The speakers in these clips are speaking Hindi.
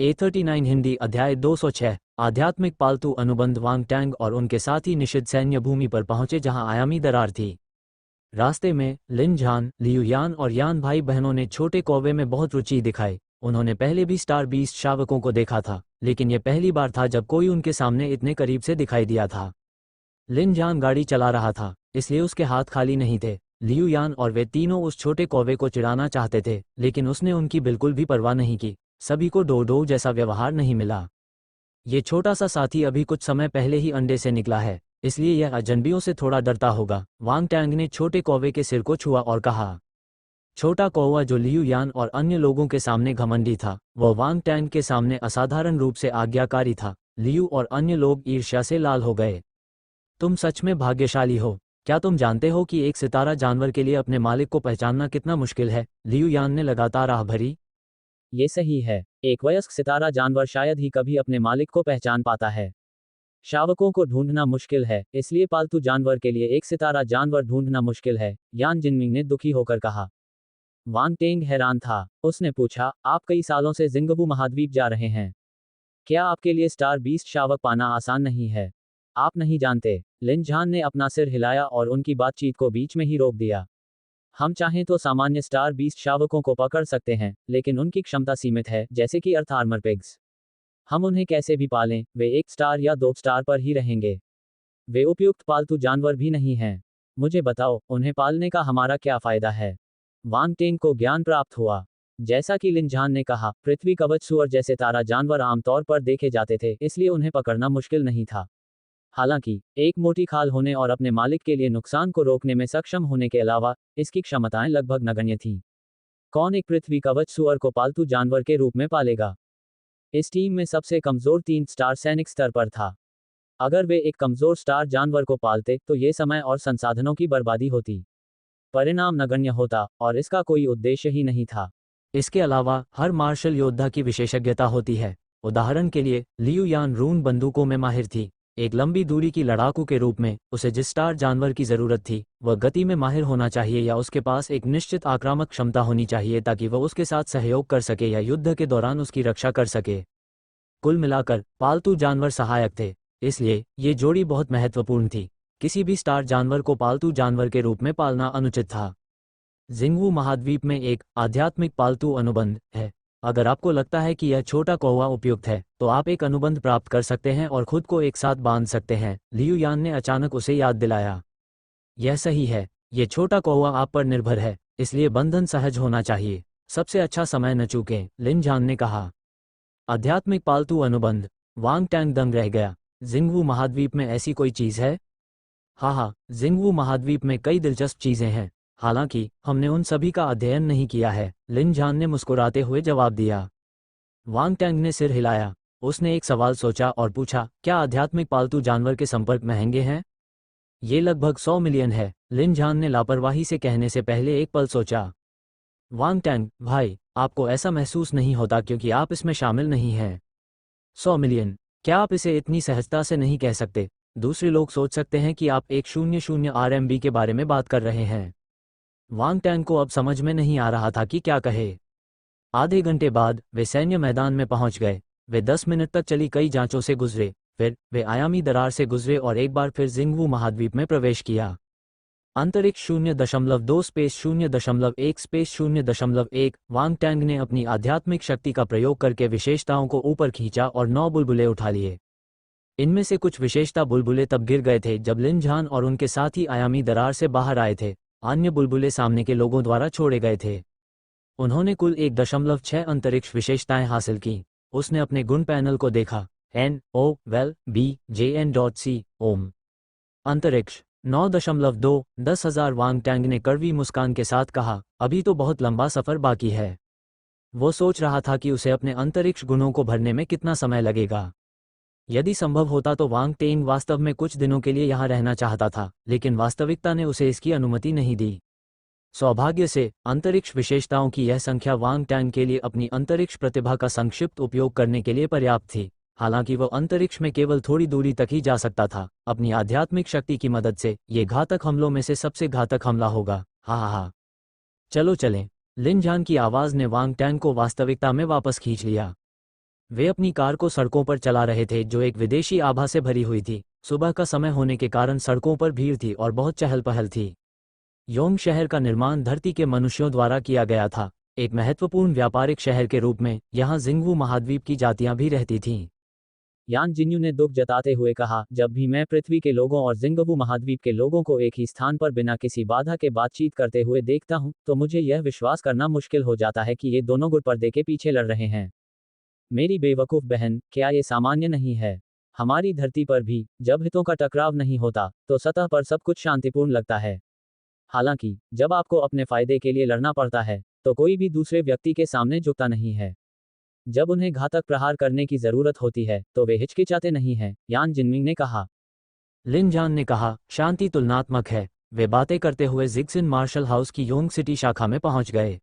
A39 हिंदी अध्याय 206 आध्यात्मिक पालतू अनुबंध वांग टैंग और उनके साथी निषिद्ध सैन्य भूमि पर पहुंचे जहां आयामी दरार थी। रास्ते में लिन झान, लियू यान और यान भाई बहनों ने छोटे कौवे में बहुत रुचि दिखाई। उन्होंने पहले भी स्टार बीस्ट शावकों को देखा था, लेकिन यह पहली बार था जब कोई उनके सामने इतने करीब से दिखाई दिया था। लिन झान गाड़ी चला रहा था, इसलिए उसके हाथ खाली नहीं थे। लियू यान और वे तीनों उस छोटे कौवे को चिढ़ाना चाहते थे, लेकिन उसने उनकी बिल्कुल भी परवाह नहीं की। सभी को डो जैसा व्यवहार नहीं मिला। ये छोटा सा साथी अभी कुछ समय पहले ही अंडे से निकला है, इसलिए यह अजनबियों से थोड़ा डरता होगा। वांग टैंग ने छोटे कौवे के सिर को छुआ और कहा। छोटा कौवा, जो लियू यान और अन्य लोगों के सामने घमंडी था, वह वांग टैंग के सामने असाधारण रूप से आज्ञाकारी था। लियू और अन्य लोग ईर्ष्या से लाल हो गए। तुम सच में भाग्यशाली हो। क्या तुम जानते हो कि एक सितारा जानवर के लिए अपने मालिक को पहचानना कितना मुश्किल है? लियू यान ने लगातार आह भरी। ये सही है, एक वयस्क सितारा जानवर शायद ही कभी अपने मालिक को पहचान पाता है। शावकों को ढूंढना मुश्किल है, इसलिए पालतू जानवर के लिए एक सितारा जानवर ढूंढना मुश्किल है, यान जिनमिंग ने दुखी होकर कहा। वांग टेंग हैरान था। उसने पूछा, आप कई सालों से जिंगबू महाद्वीप जा रहे हैं। क्या आपके लिए स्टार बीस्ट शावक पाना आसान नहीं है? आप नहीं जानते। लिन झान ने अपना सिर हिलाया और उनकी बातचीत को बीच में ही रोक दिया। हम चाहें तो सामान्य स्टार बीस्ट शावकों को पकड़ सकते हैं, लेकिन उनकी क्षमता सीमित है, जैसे कि अर्थ आर्मर पिग्स। हम उन्हें कैसे भी पालें, वे 1 स्टार या 2 स्टार पर ही रहेंगे। वे उपयुक्त पालतू जानवर भी नहीं हैं। मुझे बताओ, उन्हें पालने का हमारा क्या फायदा है? वांग टेंग को ज्ञान प्राप्त हुआ। जैसा कि लिन झान ने कहा, पृथ्वी कवच सुअर जैसे तारा जानवर आमतौर पर देखे जाते थे, इसलिए उन्हें पकड़ना मुश्किल नहीं था। हालांकि एक मोटी खाल होने और अपने मालिक के लिए नुकसान को रोकने में सक्षम होने के अलावा इसकी क्षमताएं लगभग नगण्य थीं। कौन एक पृथ्वी कवच सुअर को पालतू जानवर के रूप में पालेगा? इस टीम में सबसे कमजोर 3 स्टार सैनिक स्तर पर था। अगर वे एक कमजोर स्टार जानवर को पालते तो ये समय और संसाधनों की बर्बादी होती। परिणाम नगण्य होता और इसका कोई उद्देश्य ही नहीं था। इसके अलावा हर मार्शल योद्धा की विशेषज्ञता होती है। उदाहरण के लिए लियू यान रून बंदूकों में माहिर थी। एक लंबी दूरी की लड़ाकू के रूप में उसे जिस स्टार जानवर की जरूरत थी, वह गति में माहिर होना चाहिए या उसके पास एक निश्चित आक्रामक क्षमता होनी चाहिए ताकि वह उसके साथ सहयोग कर सके या युद्ध के दौरान उसकी रक्षा कर सके। कुल मिलाकर पालतू जानवर सहायक थे, इसलिए ये जोड़ी बहुत महत्वपूर्ण थी। किसी भी स्टार जानवर को पालतू जानवर के रूप में पालना अनुचित था। जिंगवू महाद्वीप में एक आध्यात्मिक पालतू अनुबंध है। अगर आपको लगता है कि यह छोटा कौवा उपयुक्त है, तो आप एक अनुबंध प्राप्त कर सकते हैं और खुद को एक साथ बांध सकते हैं। लियू यान ने अचानक उसे याद दिलाया। यह सही है, ये छोटा कौवा आप पर निर्भर है, इसलिए बंधन सहज होना चाहिए। सबसे अच्छा समय न चूकें, लिन झान ने कहा। आध्यात्मिक पालतू अनुबंध। वांग टैंग दंग रह गया। जिंगवू महाद्वीप में ऐसी कोई चीज है? हाँ, जिंगवू महाद्वीप में कई दिलचस्प चीजें हैं। हालांकि हमने उन सभी का अध्ययन नहीं किया है, लिन झान ने मुस्कुराते हुए जवाब दिया। वांग टैंग ने सिर हिलाया। उसने एक सवाल सोचा और पूछा, क्या आध्यात्मिक पालतू जानवर के संपर्क महंगे हैं? ये लगभग 100 मिलियन है, लिन झान ने लापरवाही से कहने से पहले एक पल सोचा। वांग टैंग भाई, आपको ऐसा महसूस नहीं होता क्योंकि आप इसमें शामिल नहीं हैं। 100 मिलियन? क्या आप इसे इतनी सहजता से नहीं कह सकते? दूसरे लोग सोच सकते हैं कि आप एक 00 RMB के बारे में बात कर रहे हैं। वांग टैंग को अब समझ में नहीं आ रहा था कि क्या कहे। आधे घंटे बाद वे सैन्य मैदान में पहुंच गए। वे 10 मिनट तक चली कई जांचों से गुजरे, फिर वे आयामी दरार से गुजरे और एक बार फिर जिंगवू महाद्वीप में प्रवेश किया। अंतरिक्ष 0.2 स्पेस 0.1 स्पेस 0.1। वांग टैंग ने अपनी आध्यात्मिक शक्ति का प्रयोग करके विशेषताओं को ऊपर खींचा और 9 बुलबुले उठा लिए। इनमें से कुछ विशेषता बुलबुले तब गिर गए थे जब लिन झान और उनके साथी आयामी दरार से बाहर आए थे। अन्य बुलबुले सामने के लोगों द्वारा छोड़े गए थे। उन्होंने कुल 1.6 अंतरिक्ष विशेषताएं हासिल की। उसने अपने गुण पैनल को देखा। NOVEL-BJN.C ओम। अंतरिक्ष 9.2 10,000। वांग टैंग ने कड़वी मुस्कान के साथ कहा, अभी तो बहुत लंबा सफर बाकी है। वो सोच रहा था कि उसे अपने अंतरिक्ष गुणों को भरने में कितना समय लगेगा। यदि संभव होता तो वांग टेंग वास्तव में कुछ दिनों के लिए यहाँ रहना चाहता था, लेकिन वास्तविकता ने उसे इसकी अनुमति नहीं दी। सौभाग्य से अंतरिक्ष विशेषताओं की यह संख्या वांग टैंग के लिए अपनी अंतरिक्ष प्रतिभा का संक्षिप्त उपयोग करने के लिए पर्याप्त थी। हालांकि वह अंतरिक्ष में केवल थोड़ी दूरी तक ही जा सकता था। अपनी आध्यात्मिक शक्ति की मदद से ये घातक हमलों में से सबसे घातक हमला होगा। हा। चलो चलें। लिन झान की आवाज ने वांग टैंग को वास्तविकता में वापस खींच लिया। वे अपनी कार को सड़कों पर चला रहे थे जो एक विदेशी आभा से भरी हुई थी। सुबह का समय होने के कारण सड़कों पर भीड़ थी और बहुत चहल पहल थी। योंग शहर का निर्माण धरती के मनुष्यों द्वारा किया गया था। एक महत्वपूर्ण व्यापारिक शहर के रूप में यहाँ जिंगवू महाद्वीप की जातियां भी रहती थीं। यान जिन्यू ने दुख जताते हुए कहा, जब भी मैं पृथ्वी के लोगों और जिंगवू महाद्वीप के लोगों को एक ही स्थान पर बिना किसी बाधा के बातचीत करते हुए देखता हूं, तो मुझे यह विश्वास करना मुश्किल हो जाता है कि ये दोनों गुट पर्दे के पीछे लड़ रहे हैं। मेरी बेवकूफ़ बहन, क्या ये सामान्य नहीं है? हमारी धरती पर भी जब हितों का टकराव नहीं होता तो सतह पर सब कुछ शांतिपूर्ण लगता है। हालांकि जब आपको अपने फायदे के लिए लड़ना पड़ता है तो कोई भी दूसरे व्यक्ति के सामने झुकता नहीं है। जब उन्हें घातक प्रहार करने की जरूरत होती है तो वे हिचकिचाते नहीं हैं, यान जिनमिंग ने कहा। लिन जान ने कहा, शांति तुलनात्मक है। वे बातें करते हुए जिक्सिन मार्शल हाउस की योंग सिटी शाखा में पहुंच गए।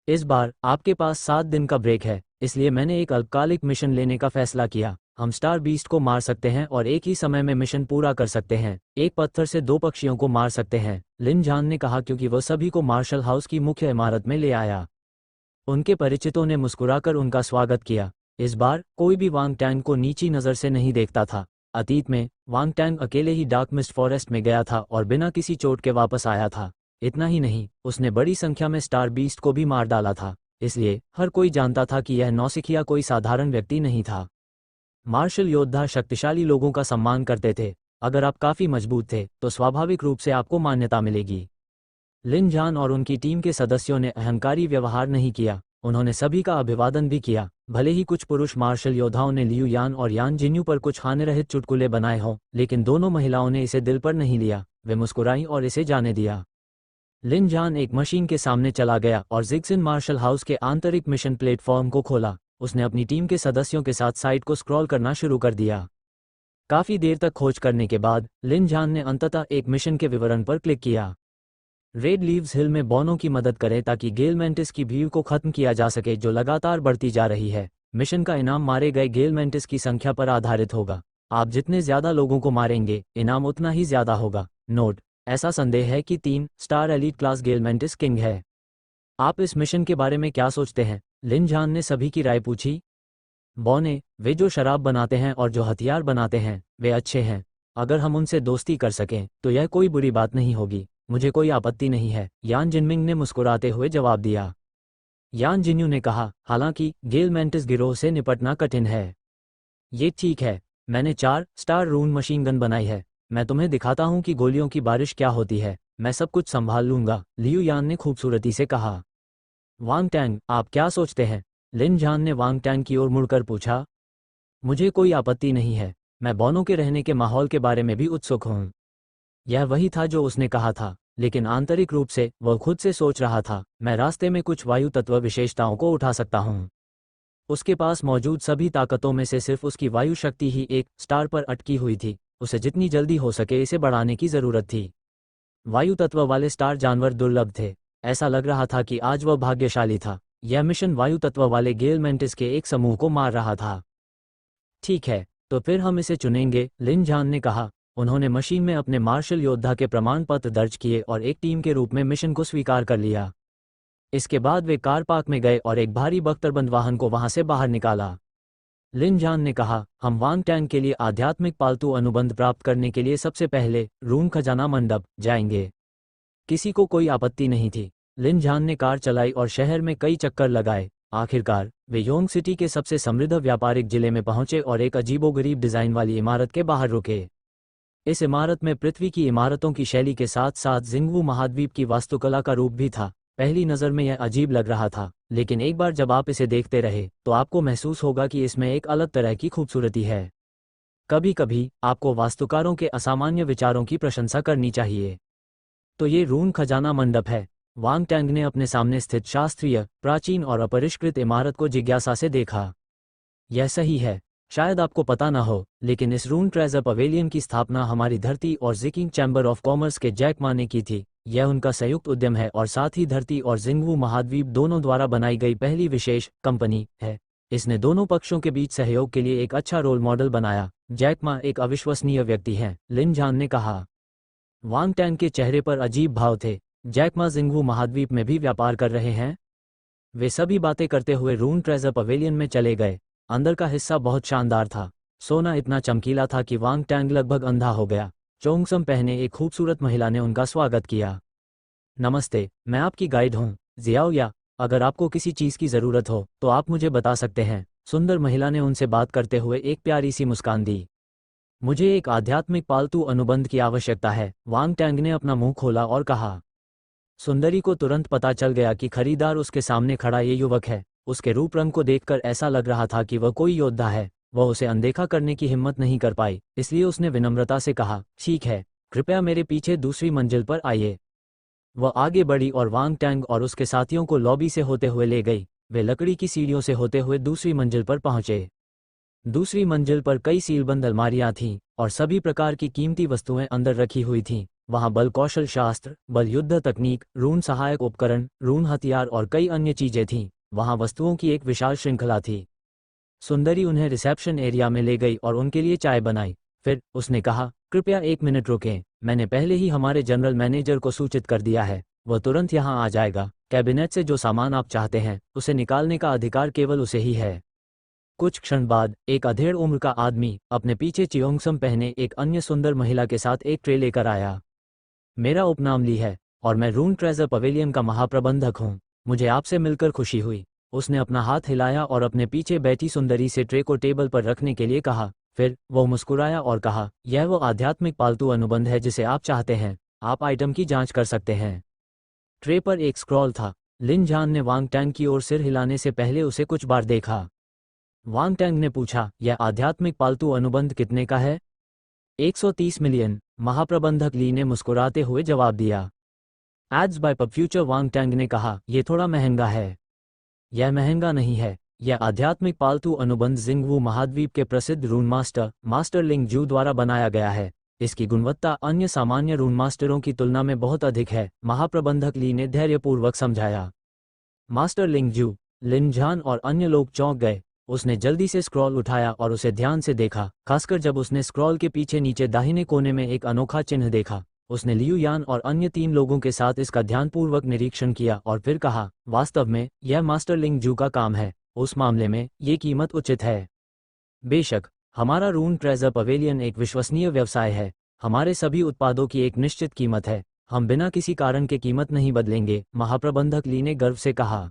इस बार आपके पास 7 दिन का ब्रेक है, इसलिए मैंने एक अल्पकालिक मिशन लेने का फैसला किया। हम स्टार बीस्ट को मार सकते हैं और एक ही समय में मिशन पूरा कर सकते हैं। एक पत्थर से 2 पक्षियों को मार सकते हैं, लिन जान ने कहा, क्योंकि वह सभी को मार्शल हाउस की मुख्य इमारत में ले आया। उनके परिचितों ने मुस्कुराकर उनका स्वागत किया। इस बार कोई भी वांग टैंग को नीची नज़र से नहीं देखता था। अतीत में वांग टैंग अकेले ही डार्क मिस्ट फॉरेस्ट में गया था और बिना किसी चोट के वापस आया था। इतना ही नहीं, उसने बड़ी संख्या में स्टार बीस्ट को भी मार डाला था। इसलिए हर कोई जानता था कि यह नौसिखिया कोई साधारण व्यक्ति नहीं था। मार्शल योद्धा शक्तिशाली लोगों का सम्मान करते थे। अगर आप काफ़ी मजबूत थे तो स्वाभाविक रूप से आपको मान्यता मिलेगी। लिन जान और उनकी टीम के सदस्यों ने अहंकारी व्यवहार नहीं किया। उन्होंने सभी का अभिवादन भी किया। भले ही कुछ पुरुष मार्शल योद्धाओं ने लियू यान और यान जिन्यू पर कुछ हानिरहित चुटकुले बनाए हों, लेकिन दोनों महिलाओं ने इसे दिल पर नहीं लिया। वे मुस्कुराईं और इसे जाने दिया। लिन जान एक मशीन के सामने चला गया और जिक्सिन मार्शल हाउस के आंतरिक मिशन प्लेटफॉर्म को खोला। उसने अपनी टीम के सदस्यों के साथ साइट को स्क्रॉल करना शुरू कर दिया। काफ़ी देर तक खोज करने के बाद लिन जान ने अंततः एक मिशन के विवरण पर क्लिक किया। रेड लीव्स हिल में बौनों की मदद करें ताकि गेल मेंटिस की भीड़ को खत्म किया जा सके जो लगातार बढ़ती जा रही है। मिशन का इनाम मारे गए गेल मेंटिस की संख्या पर आधारित होगा। आप जितने ज्यादा लोगों को मारेंगे, इनाम उतना ही ज्यादा होगा। नोट: ऐसा संदेह है कि 3 स्टार एलीट क्लास गेल मेंटिस किंग है। आप इस मिशन के बारे में क्या सोचते हैं? लिन जान ने सभी की राय पूछी। बौने, वे जो शराब बनाते हैं और जो हथियार बनाते हैं, वे अच्छे हैं। अगर हम उनसे दोस्ती कर सकें तो यह कोई बुरी बात नहीं होगी। मुझे कोई आपत्ति नहीं है, यान जिनमिंग ने मुस्कुराते हुए जवाब दिया। यान जिन्यू ने कहा, हालांकि गेल मेंटिस गिरोह से निपटना कठिन है। ये ठीक है, मैंने 4 स्टार रून मशीन गन बनाई है। मैं तुम्हें दिखाता हूं कि गोलियों की बारिश क्या होती है। मैं सब कुछ संभाल लूंगा, लियू यान ने खूबसूरती से कहा। वांग टैंग, आप क्या सोचते हैं? लिन जान ने वांग टैंग की ओर मुड़कर पूछा। मुझे कोई आपत्ति नहीं है। मैं बौनों के रहने के माहौल के बारे में भी उत्सुक हूं। यह वही था जो उसने कहा था, लेकिन आंतरिक रूप से वह खुद से सोच रहा था, मैं रास्ते में कुछ वायु तत्व विशेषताओं को उठा सकता हूं। उसके पास मौजूद सभी ताकतों में से सिर्फ उसकी वायु शक्ति ही एक स्टार पर अटकी हुई थी। उसे जितनी जल्दी हो सके इसे बढ़ाने की जरूरत थी। वायु तत्व वाले स्टार जानवर दुर्लभ थे। ऐसा लग रहा था कि आज वह भाग्यशाली था। यह मिशन वायु तत्व वाले गेल मेंटिस के एक समूह को मार रहा था। ठीक है, तो फिर हम इसे चुनेंगे, लिन जान ने कहा। उन्होंने मशीन में अपने मार्शल योद्धा के प्रमाण पत्र दर्ज किए और एक टीम के रूप में मिशन को स्वीकार कर लिया। इसके बाद वे कार पार्क में गए और एक भारी बख्तरबंद वाहन को वहां से बाहर निकाला। लिन जान ने कहा, हम वांग टैंग के लिए आध्यात्मिक पालतू अनुबंध प्राप्त करने के लिए सबसे पहले रून खजाना मंडप जाएंगे। किसी को कोई आपत्ति नहीं थी। लिन जान ने कार चलाई और शहर में कई चक्कर लगाए। आखिरकार वे योंग सिटी के सबसे समृद्ध व्यापारिक जिले में पहुंचे और एक अजीबोगरीब डिजाइन वाली इमारत के बाहर रुके। इस इमारत में पृथ्वी की इमारतों की शैली के साथ साथ जिंगवू महाद्वीप की वास्तुकला का रूप भी था। पहली नज़र में यह अजीब लग रहा था, लेकिन एक बार जब आप इसे देखते रहे तो आपको महसूस होगा कि इसमें एक अलग तरह की खूबसूरती है। कभी कभी आपको वास्तुकारों के असामान्य विचारों की प्रशंसा करनी चाहिए। तो ये रून खजाना मंडप है। वांग टैंग ने अपने सामने स्थित शास्त्रीय, प्राचीन और अपरिष्कृत इमारत को जिज्ञासा से देखा। यह सही है। शायद आपको पता ना हो, लेकिन इस रून ट्रेजर पवेलियन की स्थापना हमारी धरती और जिकिंग चैम्बर ऑफ कॉमर्स के जैक मा ने की थी। यह उनका संयुक्त उद्यम है और साथ ही धरती और जिंगवू महाद्वीप दोनों द्वारा बनाई गई पहली विशेष कंपनी है। इसने दोनों पक्षों के बीच सहयोग के लिए एक अच्छा रोल मॉडल बनाया। जैक मा एक अविश्वसनीय व्यक्ति हैं, लिन जान ने कहा। वांग टैंग के चेहरे पर अजीब भाव थे। जैक मा जिंगवू महाद्वीप में भी व्यापार कर रहे हैं? वे सभी बातें करते हुए रून ट्रेजर पवेलियन में चले गए। अंदर का हिस्सा बहुत शानदार था। सोना इतना चमकीला था कि वांग टैंग लगभग अंधा हो गया। चोंगसम पहने एक खूबसूरत महिला ने उनका स्वागत किया। नमस्ते, मैं आपकी गाइड हूँ, जियाओ या। अगर आपको किसी चीज़ की ज़रूरत हो तो आप मुझे बता सकते हैं। सुंदर महिला ने उनसे बात करते हुए एक प्यारी सी मुस्कान दी। मुझे एक आध्यात्मिक पालतू अनुबंध की आवश्यकता है, वांग टैंग ने अपना मुंह खोला और कहा। सुंदरी को तुरंत पता चल गया कि खरीदार उसके सामने खड़ा ये युवक है। उसके रूप रंग को देखकर ऐसा लग रहा था कि वह कोई योद्धा है। वह उसे अनदेखा करने की हिम्मत नहीं कर पाई, इसलिए उसने विनम्रता से कहा, ठीक है, कृपया मेरे पीछे दूसरी मंजिल पर आइए। वह आगे बढ़ी और वांग टैंग और उसके साथियों को लॉबी से होते हुए ले गई। वे लकड़ी की सीढ़ियों से होते हुए दूसरी मंजिल पर पहुंचे। दूसरी मंजिल पर कई सीलबंद अलमारियां थीं और सभी प्रकार की कीमती वस्तुएं अंदर रखी हुई थीं। वहां बल कौशल शास्त्र, बल युद्ध तकनीक, रून सहायक उपकरण, रून हथियार और कई अन्य चीजें थीं। वहां वस्तुओं की एक विशाल श्रृंखला थी। सुंदरी उन्हें रिसेप्शन एरिया में ले गई और उनके लिए चाय बनाई। फिर उसने कहा, कृपया 1 मिनट रुकें, मैंने पहले ही हमारे जनरल मैनेजर को सूचित कर दिया है। वह तुरंत यहाँ आ जाएगा। कैबिनेट से जो सामान आप चाहते हैं उसे निकालने का अधिकार केवल उसे ही है। कुछ क्षण बाद एक अधेड़ उम्र का आदमी अपने पीछे चियोंगसम पहने एक अन्य सुंदर महिला के साथ एक ट्रे लेकर आया। मेरा उपनाम ली है और मैं रून ट्रेजर पवेलियन का महाप्रबंधक हूँ। मुझे आपसे मिलकर खुशी हुई। उसने अपना हाथ हिलाया और अपने पीछे बैठी सुंदरी से ट्रे को टेबल पर रखने के लिए कहा। फिर वह मुस्कुराया और कहा, यह वो आध्यात्मिक पालतू अनुबंध है जिसे आप चाहते हैं। आप आइटम की जांच कर सकते हैं। ट्रे पर एक स्क्रॉल था। लिन झान ने वांग टैंग की ओर सिर हिलाने से पहले उसे कुछ बार देखा। वांग टैंग ने पूछा, यह आध्यात्मिक पालतू अनुबंध कितने का है? 130 मिलियन, महाप्रबंधक ली ने मुस्कुराते हुए जवाब दिया। एड्स बाय पब फ्यूचर, वांग टैंग ने कहा, यह थोड़ा महंगा है। यह महंगा नहीं है। यह आध्यात्मिक पालतू अनुबंध जिंगवू महाद्वीप के प्रसिद्ध रून मास्टर लिंग जू द्वारा बनाया गया है। इसकी गुणवत्ता अन्य सामान्य रून मास्टरों की तुलना में बहुत अधिक है, महाप्रबंधक ली ने धैर्यपूर्वक समझाया। मास्टर लिंग जू, लिन झान और अन्य लोग चौंक गए। उसने जल्दी से स्क्रॉल उठाया और उसे ध्यान से देखा, खासकर जब उसने स्क्रॉल के पीछे नीचे दाहिने कोने में एक अनोखा चिन्ह देखा। उसने लियू यान और अन्य 3 लोगों के साथ इसका ध्यानपूर्वक निरीक्षण किया और फिर कहा, वास्तव में यह मास्टर लिंग जू का काम है। उस मामले में ये कीमत उचित है। बेशक, हमारा रून ट्रेजर पवेलियन एक विश्वसनीय व्यवसाय है। हमारे सभी उत्पादों की एक निश्चित कीमत है। हम बिना किसी कारण के कीमत नहीं बदलेंगे, महाप्रबंधक ली ने गर्व से कहा।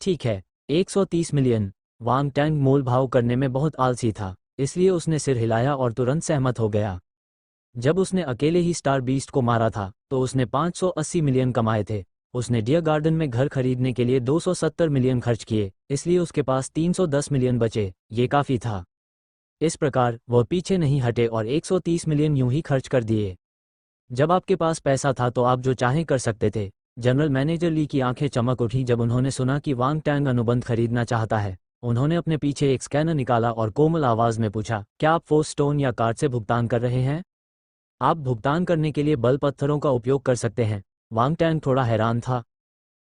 ठीक है, 130 मिलियन। वांग टैंग मोल भाव करने में बहुत आलसी था, इसलिए उसने सिर हिलाया और तुरंत सहमत हो गया। जब उसने अकेले ही स्टार बीस्ट को मारा था तो उसने 580 मिलियन कमाए थे। उसने डियर गार्डन में घर खरीदने के लिए 270 मिलियन खर्च किए, इसलिए उसके पास 310 मिलियन बचे। ये काफ़ी था। इस प्रकार वह पीछे नहीं हटे और 130 मिलियन यूं ही खर्च कर दिए। जब आपके पास पैसा था तो आप जो चाहें कर सकते थे। जनरल मैनेजर ली की आंखें चमक उठी जब उन्होंने सुना कि वांग टैंग अनुबंध खरीदना चाहता है। उन्होंने अपने पीछे एक स्कैनर निकाला और कोमल आवाज में पूछा, क्या आप फोर्स स्टोन या कार्ड से भुगतान कर रहे हैं? आप भुगतान करने के लिए बल पत्थरों का उपयोग कर सकते हैं। वांग टैंग थोड़ा हैरान था।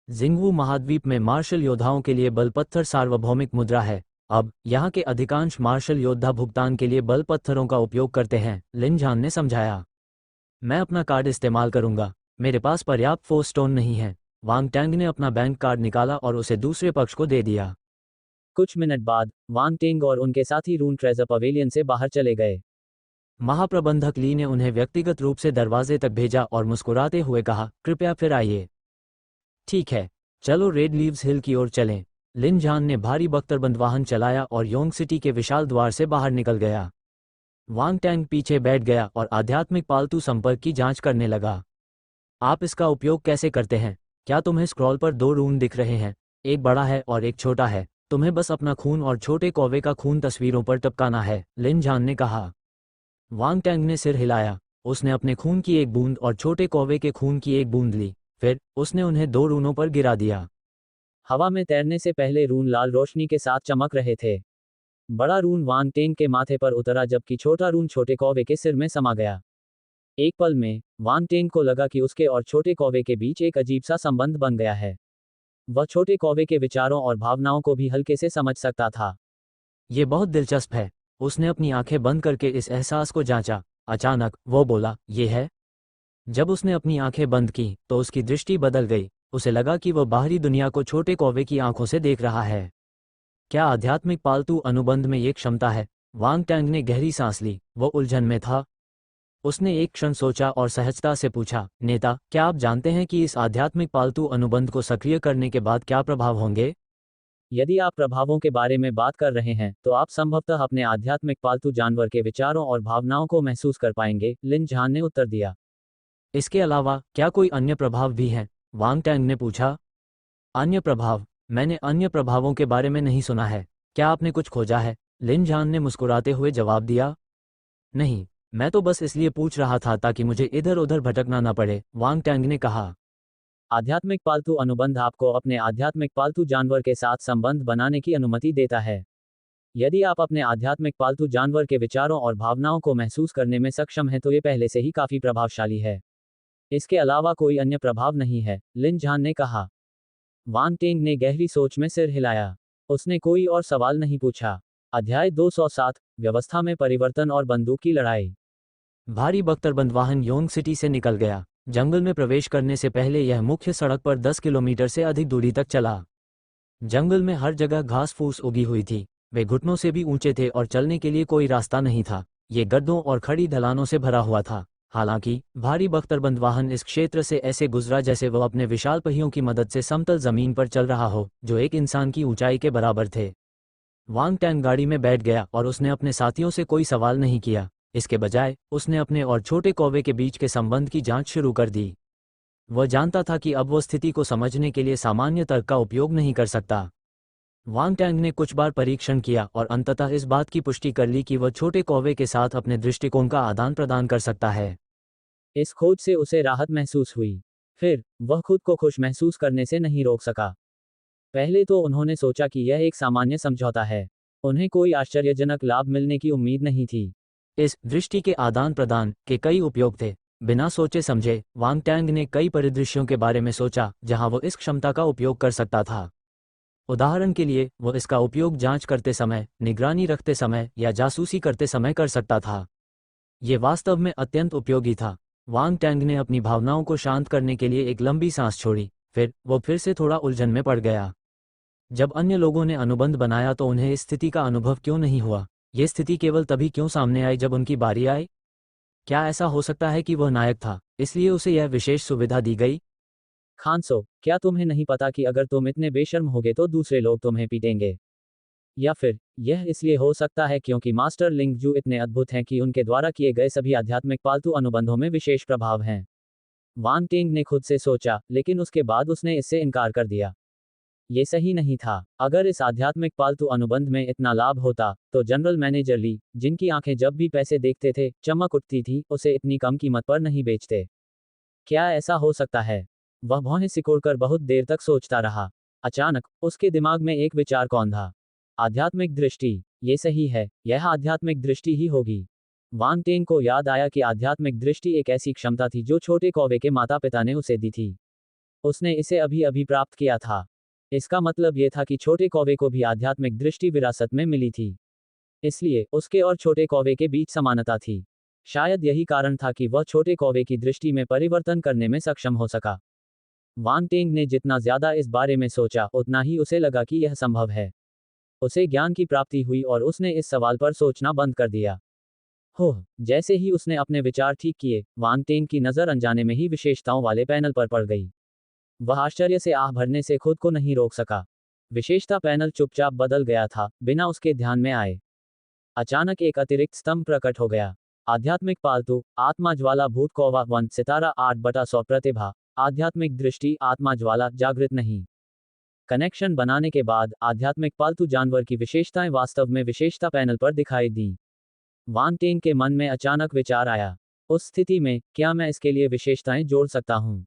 जिंगवू महाद्वीप में मार्शल योद्धाओं के लिए बल पत्थर सार्वभौमिक मुद्रा है। अब यहाँ के अधिकांश मार्शल योद्धा भुगतान के लिए बल पत्थरों का उपयोग करते हैं, लिन झान ने समझाया। मैं अपना कार्ड इस्तेमाल करूंगा। मेरे पास पर्याप्त फोर्स स्टोन नहीं है। वांग टैंग ने अपना बैंक कार्ड निकाला और उसे दूसरे पक्ष को दे दिया। कुछ मिनट बाद वांग टेंग और उनके साथी रून ट्रेजर पवेलियन से बाहर चले गए। महाप्रबंधक ली ने उन्हें व्यक्तिगत रूप से दरवाजे तक भेजा और मुस्कुराते हुए कहा, कृपया फिर आइए। ठीक है, चलो रेड लीव्स हिल की ओर चलें। लिन झान ने भारी बख्तरबंद वाहन चलाया और योंग सिटी के विशाल द्वार से बाहर निकल गया। वांग टैंग पीछे बैठ गया और आध्यात्मिक पालतू संपर्क की जांच करने लगा। आप इसका उपयोग कैसे करते हैं? क्या तुम्हें स्क्रॉल पर 2 रून दिख रहे हैं? एक बड़ा है और एक छोटा है। तुम्हें बस अपना खून और छोटे कौवे का खून तस्वीरों पर टपकाना है, लिन झान ने कहा। वांग टैंग ने सिर हिलाया। उसने अपने खून की एक बूंद और छोटे कौवे के खून की एक बूंद ली। फिर उसने उन्हें 2 रूनों पर गिरा दिया। हवा में तैरने से पहले रून लाल रोशनी के साथ चमक रहे थे। बड़ा रून वांग टेंग के माथे पर उतरा जबकि छोटा रून छोटे कौवे के सिर में समा गया। एक पल में वांग टेंग को लगा कि उसके और छोटे कौवे के बीच एक अजीब सा संबंध बन गया है। वह छोटे कौवे के विचारों और भावनाओं को भी हल्के से समझ सकता था। ये बहुत दिलचस्प है। उसने अपनी आंखें बंद करके इस एहसास को जांचा। अचानक वो बोला, ये है। जब उसने अपनी आंखें बंद की तो उसकी दृष्टि बदल गई। उसे लगा कि वह बाहरी दुनिया को छोटे कौवे की आंखों से देख रहा है। क्या आध्यात्मिक पालतू अनुबंध में ये क्षमता है? वांग टैंग ने गहरी सांस ली। वो उलझन में था। उसने एक क्षण सोचा और सहजता से पूछा, नेता, क्या आप जानते हैं कि इस आध्यात्मिक पालतू अनुबंध को सक्रिय करने के बाद क्या प्रभाव होंगे? यदि आप प्रभावों के बारे में बात कर रहे हैं तो आप संभवतः अपने आध्यात्मिक पालतू जानवर के विचारों और भावनाओं को महसूस कर पाएंगे, लिन झान ने उत्तर दिया। इसके अलावा क्या कोई अन्य प्रभाव भी हैं? वांग टैंग ने पूछा। अन्य प्रभाव? मैंने अन्य प्रभावों के बारे में नहीं सुना है। क्या आपने कुछ खोजा है? लिन झान ने मुस्कुराते हुए जवाब दिया। नहीं, मैं तो बस इसलिए पूछ रहा था ताकि मुझे इधर उधर भटकना न पड़े, वांग टैंग ने कहा। आध्यात्मिक पालतू अनुबंध आपको अपने आध्यात्मिक पालतू जानवर के साथ संबंध बनाने की अनुमति देता है। यदि आप अपने आध्यात्मिक पालतू जानवर के विचारों और भावनाओं को महसूस करने में सक्षम हैं तो ये पहले से ही काफी प्रभावशाली है। इसके अलावा कोई अन्य प्रभाव नहीं है, लिन झान ने कहा। वांग टेंग ने गहरी सोच में सिर हिलाया। उसने कोई और सवाल नहीं पूछा। अध्याय 207, व्यवस्था में परिवर्तन और बंदूक की लड़ाई। भारी बख्तरबंद वाहन योंग सिटी से निकल गया। जंगल में प्रवेश करने से पहले यह मुख्य सड़क पर 10 किलोमीटर से अधिक दूरी तक चला। जंगल में हर जगह घास फूस उगी हुई थी। वे घुटनों से भी ऊंचे थे और चलने के लिए कोई रास्ता नहीं था। ये गड्ढों और खड़ी ढलानों से भरा हुआ था। हालांकि भारी बख्तरबंद वाहन इस क्षेत्र से ऐसे गुजरा जैसे वह अपने विशाल पहियों की मदद से समतल जमीन पर चल रहा हो, जो एक इंसान की ऊंचाई के बराबर थे। वांग टैंग गाड़ी में बैठ गया और उसने अपने साथियों से कोई सवाल नहीं किया। इसके बजाय उसने अपने और छोटे कौवे के बीच के संबंध की जांच शुरू कर दी। वह जानता था कि अब वो स्थिति को समझने के लिए सामान्य तर्क का उपयोग नहीं कर सकता। वांग टैंग ने कुछ बार परीक्षण किया और अंततः इस बात की पुष्टि कर ली कि वह छोटे कौवे के साथ अपने दृष्टिकोण का आदान प्रदान कर सकता है। इस खोज से उसे राहत महसूस हुई। फिर वह खुद को खुश महसूस करने से नहीं रोक सका। पहले तो उन्होंने सोचा कि यह एक सामान्य समझौता है। उन्हें कोई आश्चर्यजनक लाभ मिलने की उम्मीद नहीं थी। इस दृष्टि के आदान प्रदान के कई उपयोग थे। बिना सोचे समझे वांग टैंग ने कई परिदृश्यों के बारे में सोचा जहां वो इस क्षमता का उपयोग कर सकता था। उदाहरण के लिए वो इसका उपयोग जांच करते समय, निगरानी रखते समय या जासूसी करते समय कर सकता था। ये वास्तव में अत्यंत उपयोगी था। वांग टैंग ने अपनी भावनाओं को शांत करने के लिए एक लंबी सांस छोड़ी। फिर वो फिर से थोड़ा उलझन में पड़ गया। जब अन्य लोगों ने अनुबंध बनाया तो उन्हें इस स्थिति का अनुभव क्यों नहीं हुआ? ये स्थिति केवल तभी क्यों सामने आई जब उनकी बारी आई? क्या ऐसा हो सकता है कि वह नायक था, इसलिए उसे यह विशेष सुविधा दी गई? खानसो, क्या तुम्हें नहीं पता कि अगर तुम इतने बेशर्म होगे तो दूसरे लोग तुम्हें पीटेंगे? या फिर यह इसलिए हो सकता है क्योंकि मास्टर लिंग जू इतने अद्भुत हैं कि उनके द्वारा किए गए सभी आध्यात्मिक पालतू अनुबंधों में विशेष प्रभाव हैं। वांग टिंग ने खुद से सोचा, लेकिन उसके बाद उसने इससे इनकार कर दिया। ये सही नहीं था। अगर इस आध्यात्मिक पालतू अनुबंध में इतना लाभ होता तो जनरल मैनेजर ली, जिनकी आंखें जब भी पैसे देखते थे चमक उठती थी, उसे इतनी कम कीमत पर नहीं बेचते। क्या ऐसा हो सकता है? वह भौहें सिकोड़कर बहुत देर तक सोचता रहा। अचानक उसके दिमाग में एक विचार कौंधा। आध्यात्मिक दृष्टि। ये सही है, यह आध्यात्मिक दृष्टि ही होगी। वांग टेंग को याद आया कि आध्यात्मिक दृष्टि एक ऐसी क्षमता थी जो छोटे कौवे के माता पिता ने उसे दी थी। उसने इसे अभी अभी प्राप्त किया था। इसका मतलब यह था कि छोटे कौवे को भी आध्यात्मिक दृष्टि विरासत में मिली थी। इसलिए उसके और छोटे कौवे के बीच समानता थी। शायद यही कारण था कि वह छोटे कौवे की दृष्टि में परिवर्तन करने में सक्षम हो सका। वांग टेंग ने जितना ज्यादा इस बारे में सोचा उतना ही उसे लगा कि यह संभव है। उसे ज्ञान की प्राप्ति हुई और उसने इस सवाल पर सोचना बंद कर दिया। होह, जैसे ही उसने अपने विचार ठीक किए, वांग टेंग की नजर अनजाने में ही विशेषताओं वाले पैनल पर पड़ गई। वह आश्चर्य से आह भरने से खुद को नहीं रोक सका। विशेषता पैनल चुपचाप बदल गया था, बिना उसके ध्यान में आए। अचानक एक अतिरिक्त स्तंभ प्रकट हो गया। आध्यात्मिक पालतू आत्मा ज्वाला भूत कौवा 1 सितारा 8/100 प्रतिभा आध्यात्मिक दृष्टि आत्मा ज्वाला जागृत नहीं। कनेक्शन बनाने के बाद आध्यात्मिक पालतू जानवर की विशेषताएं वास्तव में विशेषता पैनल पर दिखाई दी। वांग टेंग के मन में अचानक विचार आया, उस स्थिति में क्या मैं इसके लिए विशेषताएं जोड़ सकता हूं?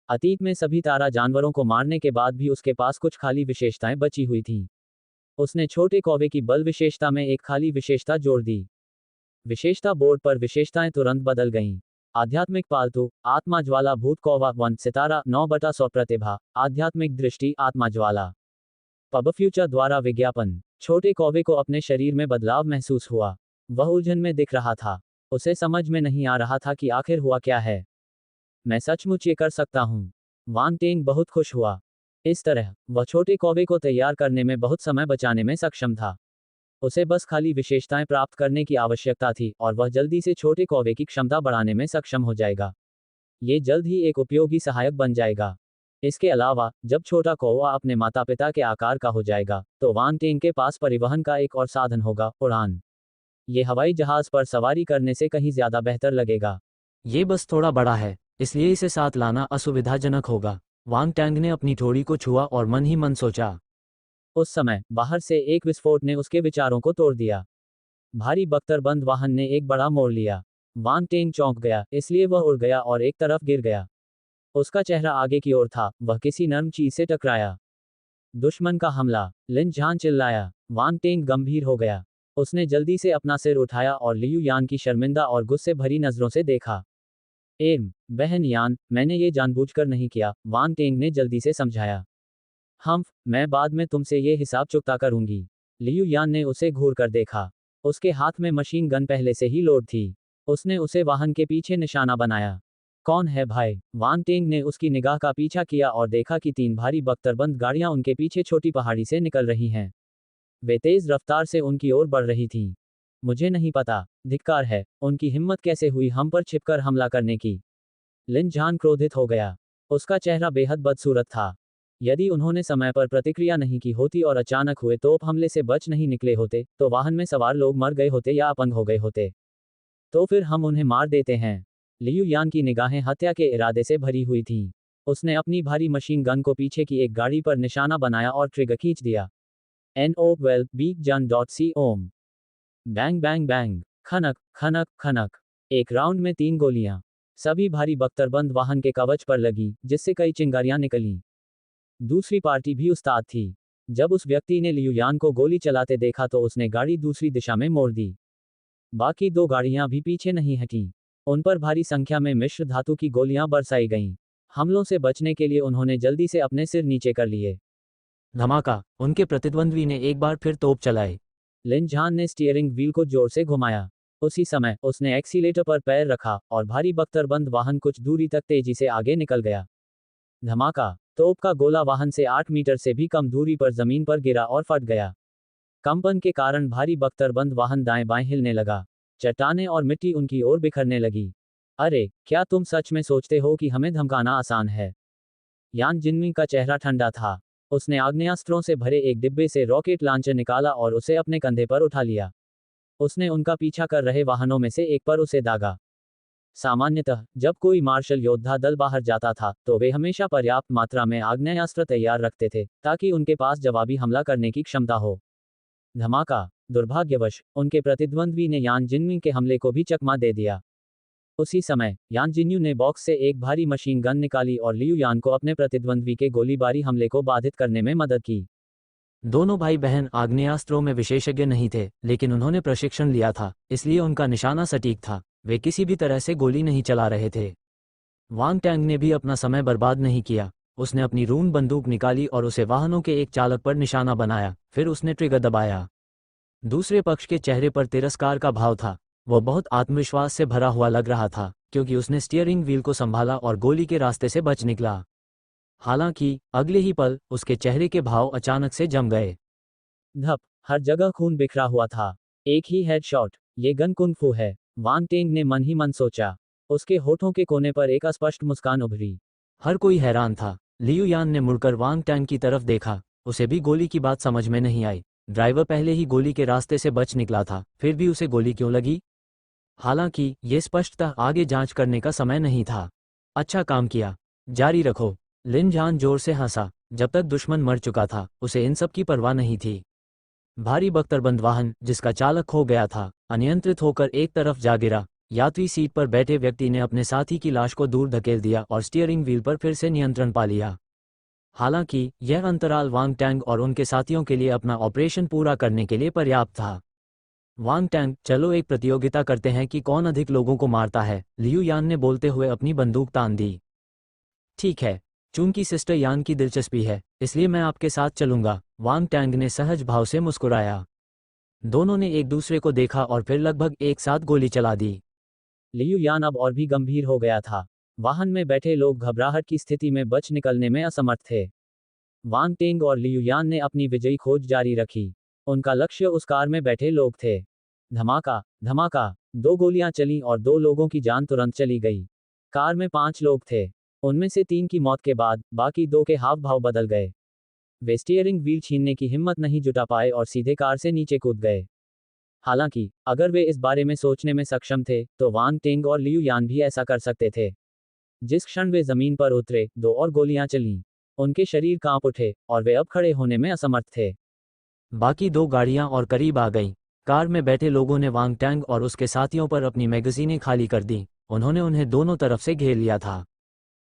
अतीत में सभी तारा जानवरों को मारने के बाद भी उसके पास कुछ खाली विशेषताएं बची हुई थीं। उसने छोटे कौवे की बल विशेषता में एक खाली विशेषता जोड़ दी। विशेषता बोर्ड पर विशेषताएं तुरंत बदल गईं। आध्यात्मिक पालतू आत्मा ज्वाला भूत कौवा 1 सितारा 9/100 प्रतिभा आध्यात्मिक दृष्टि आत्मा ज्वाला। पब फ्यूचर द्वारा विज्ञापन। छोटे कौवे को अपने शरीर में बदलाव महसूस हुआ। वह उलझन में दिख रहा था। उसे समझ में नहीं आ रहा था कि आखिर हुआ क्या है। मैं सचमुच ये कर सकता हूँ। वांग टेंग बहुत खुश हुआ। इस तरह वह छोटे कौवे को तैयार करने में बहुत समय बचाने में सक्षम था। उसे बस खाली विशेषताएं प्राप्त करने की आवश्यकता थी और वह जल्दी से छोटे कौवे की क्षमता बढ़ाने में सक्षम हो जाएगा। ये जल्द ही एक उपयोगी सहायक बन जाएगा। इसके अलावा जब छोटा कौवा अपने माता पिता के आकार का हो जाएगा तो वांग टेंग के पास परिवहन का एक और साधन होगा, उड़ान। ये हवाई जहाज पर सवारी करने से कहीं ज्यादा बेहतर लगेगा। ये बस थोड़ा बड़ा है, इसलिए इसे साथ लाना असुविधाजनक होगा। वांग टैंग ने अपनी ठोड़ी को छुआ और मन ही मन सोचा। उस समय बाहर से एक विस्फोट ने उसके विचारों को तोड़ दिया। भारी बख्तरबंद वाहन ने एक बड़ा मोड़ लिया। वांग टेंग चौंक गया, इसलिए वह उड़ गया और एक तरफ गिर गया। उसका चेहरा आगे की ओर था, वह किसी नर्म चीज से टकराया। दुश्मन का हमला, लिन झान चिल्लाया। वांग टेंग गंभीर हो गया। उसने जल्दी से अपना सिर उठाया और लियू यान की शर्मिंदा और गुस्से भरी नजरों से देखा। बहन यान, मैंने ये जानबूझकर नहीं किया, वांग टेंग ने जल्दी से समझाया। मैं बाद में तुमसे ये हिसाब चुकता करूंगी। लियू यान ने उसे घूर कर देखा। उसके हाथ में मशीन गन पहले से ही लोड थी। उसने उसे वाहन के पीछे निशाना बनाया। कौन है भाई? वांग टेंग ने उसकी निगाह का पीछा किया और देखा कि 3 भारी बख्तरबंद गाड़ियां उनके पीछे छोटी पहाड़ी से निकल रही हैं। वे तेज रफ्तार से उनकी ओर बढ़ रही थीं। मुझे नहीं पता, धिक्कार है, उनकी हिम्मत कैसे हुई हम पर छिपकर हमला करने की। लिन झान क्रोधित हो गया। उसका चेहरा बेहद बदसूरत था। यदि उन्होंने समय पर प्रतिक्रिया नहीं की होती और अचानक हुए तोप हमले से बच नहीं निकले होते, तो वाहन में सवार लोग मर गए होते या अपंग हो गए होते। तो फिर हम उन्हें मार देते हैं। लियू यान की निगाहें हत्या के इरादे से भरी हुई थीं। उसने अपनी भारी मशीन गन को पीछे की एक गाड़ी पर निशाना बनाया और ट्रिगर खींच दिया। NO12 बीक जन .c ओम। बैंग बैंग बैंग, खनक खनक खनक। एक राउंड में 3 गोलियां सभी भारी बख्तरबंद वाहन के कवच पर लगी, जिससे कई चिंगारियां निकलीं। दूसरी पार्टी भी उस्ताद थी। जब उस व्यक्ति ने लियू यान को गोली चलाते देखा तो उसने गाड़ी दूसरी दिशा में मोड़ दी। बाकी 2 गाड़ियां भी पीछे नहीं हटीं। उन पर भारी संख्या में मिश्र धातु की गोलियां बरसाई गईं। हमलों से बचने के लिए उन्होंने जल्दी से अपने सिर नीचे कर लिए। धमाका, उनके प्रतिद्वंद्वी ने एक बार फिर तोप चलाई। लिन झान ने स्टीयरिंग व्हील को जोर से घुमाया। उसी समय उसने एक्सीलेटर पर पैर रखा और भारी बख्तरबंद वाहन कुछ दूरी तक तेजी से आगे निकल गया। धमाका, तोप का गोला वाहन से 8 मीटर से भी कम दूरी पर जमीन पर गिरा और फट गया। कंपन के कारण भारी बख्तरबंद वाहन दाएं बाएं हिलने लगा। चट्टानें और मिट्टी उनकी ओर बिखरने लगी। अरे, क्या तुम सच में सोचते हो कि हमें धमकाना आसान है? यान जिनमिंग का चेहरा ठंडा था। उसने आग्नेयास्त्रों से भरे एक डिब्बे से रॉकेट लॉन्चर निकाला और उसे अपने कंधे पर उठा लिया। उसने उनका पीछा कर रहे वाहनों में से एक पर उसे दागा। सामान्यतः जब कोई मार्शल योद्धा दल बाहर जाता था तो वे हमेशा पर्याप्त मात्रा में आग्नेयास्त्र तैयार रखते थे ताकि उनके पास जवाबी हमला करने की क्षमता हो। धमाका, दुर्भाग्यवश उनके प्रतिद्वंद्वी ने यान जिनमिंग के हमले को भी चकमा दे दिया। उसी समय यान जिन्यू ने बॉक्स से एक भारी मशीन गन निकाली और लियू यान को अपने प्रतिद्वंद्वी के गोलीबारी हमले को बाधित करने में मदद की। दोनों भाई बहन आग्नेयास्त्रों में विशेषज्ञ नहीं थे, लेकिन उन्होंने प्रशिक्षण लिया था, इसलिए उनका निशाना सटीक था। वे किसी भी तरह से गोली नहीं चला रहे थे। वांग टैंग ने भी अपना समय बर्बाद नहीं किया। उसने अपनी रून बंदूक निकाली और उसे वाहनों के एक चालक पर निशाना बनाया, फिर उसने ट्रिगर दबाया। दूसरे पक्ष के चेहरे पर तिरस्कार का भाव था। वह बहुत आत्मविश्वास से भरा हुआ लग रहा था, क्योंकि उसने स्टीयरिंग व्हील को संभाला और गोली के रास्ते से बच निकला। हालांकि अगले ही पल उसके चेहरे के भाव अचानक से जम गए। धप, हर जगह खून बिखरा हुआ था। एक ही हेडशॉट, ये गन कुंग फू है, वांग टेंग ने मन ही मन सोचा। उसके होठों के कोने पर एक अस्पष्ट मुस्कान उभरी। हर कोई हैरान था। लियू यान ने मुड़कर वांग टैंग की तरफ देखा। उसे भी गोली की बात समझ में नहीं आई। ड्राइवर पहले ही गोली के रास्ते से बच निकला था, फिर भी उसे गोली क्यों लगी? हालांकि ये स्पष्टतः आगे जांच करने का समय नहीं था। अच्छा काम किया, जारी रखो। लिन झान जोर से हंसा। जब तक दुश्मन मर चुका था उसे इन सब की परवाह नहीं थी। भारी बख्तरबंद वाहन, जिसका चालक खो गया था, अनियंत्रित होकर एक तरफ जा गिरा। यात्री सीट पर बैठे व्यक्ति ने अपने साथी की लाश को दूर धकेल दिया और स्टीयरिंग व्हील पर फिर से नियंत्रण पा लिया। हालांकि यह अंतराल वांग टैंग और उनके साथियों के लिए अपना ऑपरेशन पूरा करने के लिए पर्याप्त था। वांग टैंग, चलो एक प्रतियोगिता करते हैं कि कौन अधिक लोगों को मारता है, लियू यान ने बोलते हुए अपनी बंदूक तान दी। ठीक है, चूंकि सिस्टर यान की दिलचस्पी है, इसलिए मैं आपके साथ चलूंगा, वांग टैंग ने सहज भाव से मुस्कुराया। दोनों ने एक दूसरे को देखा और फिर लगभग एक साथ गोली चला दी। लियू यान अब और भी गंभीर हो गया था। वाहन में बैठे लोग घबराहट की स्थिति में बच निकलने में असमर्थ थे। वांग टेंग और लियू यान ने अपनी विजयी खोज जारी रखी। उनका लक्ष्य उस कार में बैठे लोग थे। धमाका धमाका, 2 गोलियां चलीं और 2 लोगों की जान तुरंत चली गई। कार में 5 लोग थे। उनमें से 3 की मौत के बाद बाकी 2 के हाव भाव बदल गए। वे स्टीयरिंग व्हील छीनने की हिम्मत नहीं जुटा पाए और सीधे कार से नीचे कूद गए। हालांकि अगर वे इस बारे में सोचने में सक्षम थे तो वांग टेंग और लियू यान भी ऐसा कर सकते थे। जिस क्षण वे जमीन पर उतरे 2 और गोलियां चलीं। उनके शरीर कांप उठे और वे अब खड़े होने में असमर्थ थे। बाकी 2 गाड़ियां और करीब आ गईं। कार में बैठे लोगों ने वांग टैंग और उसके साथियों पर अपनी मैगजीनें खाली कर दी। उन्होंने उन्हें दोनों तरफ से घेर लिया था।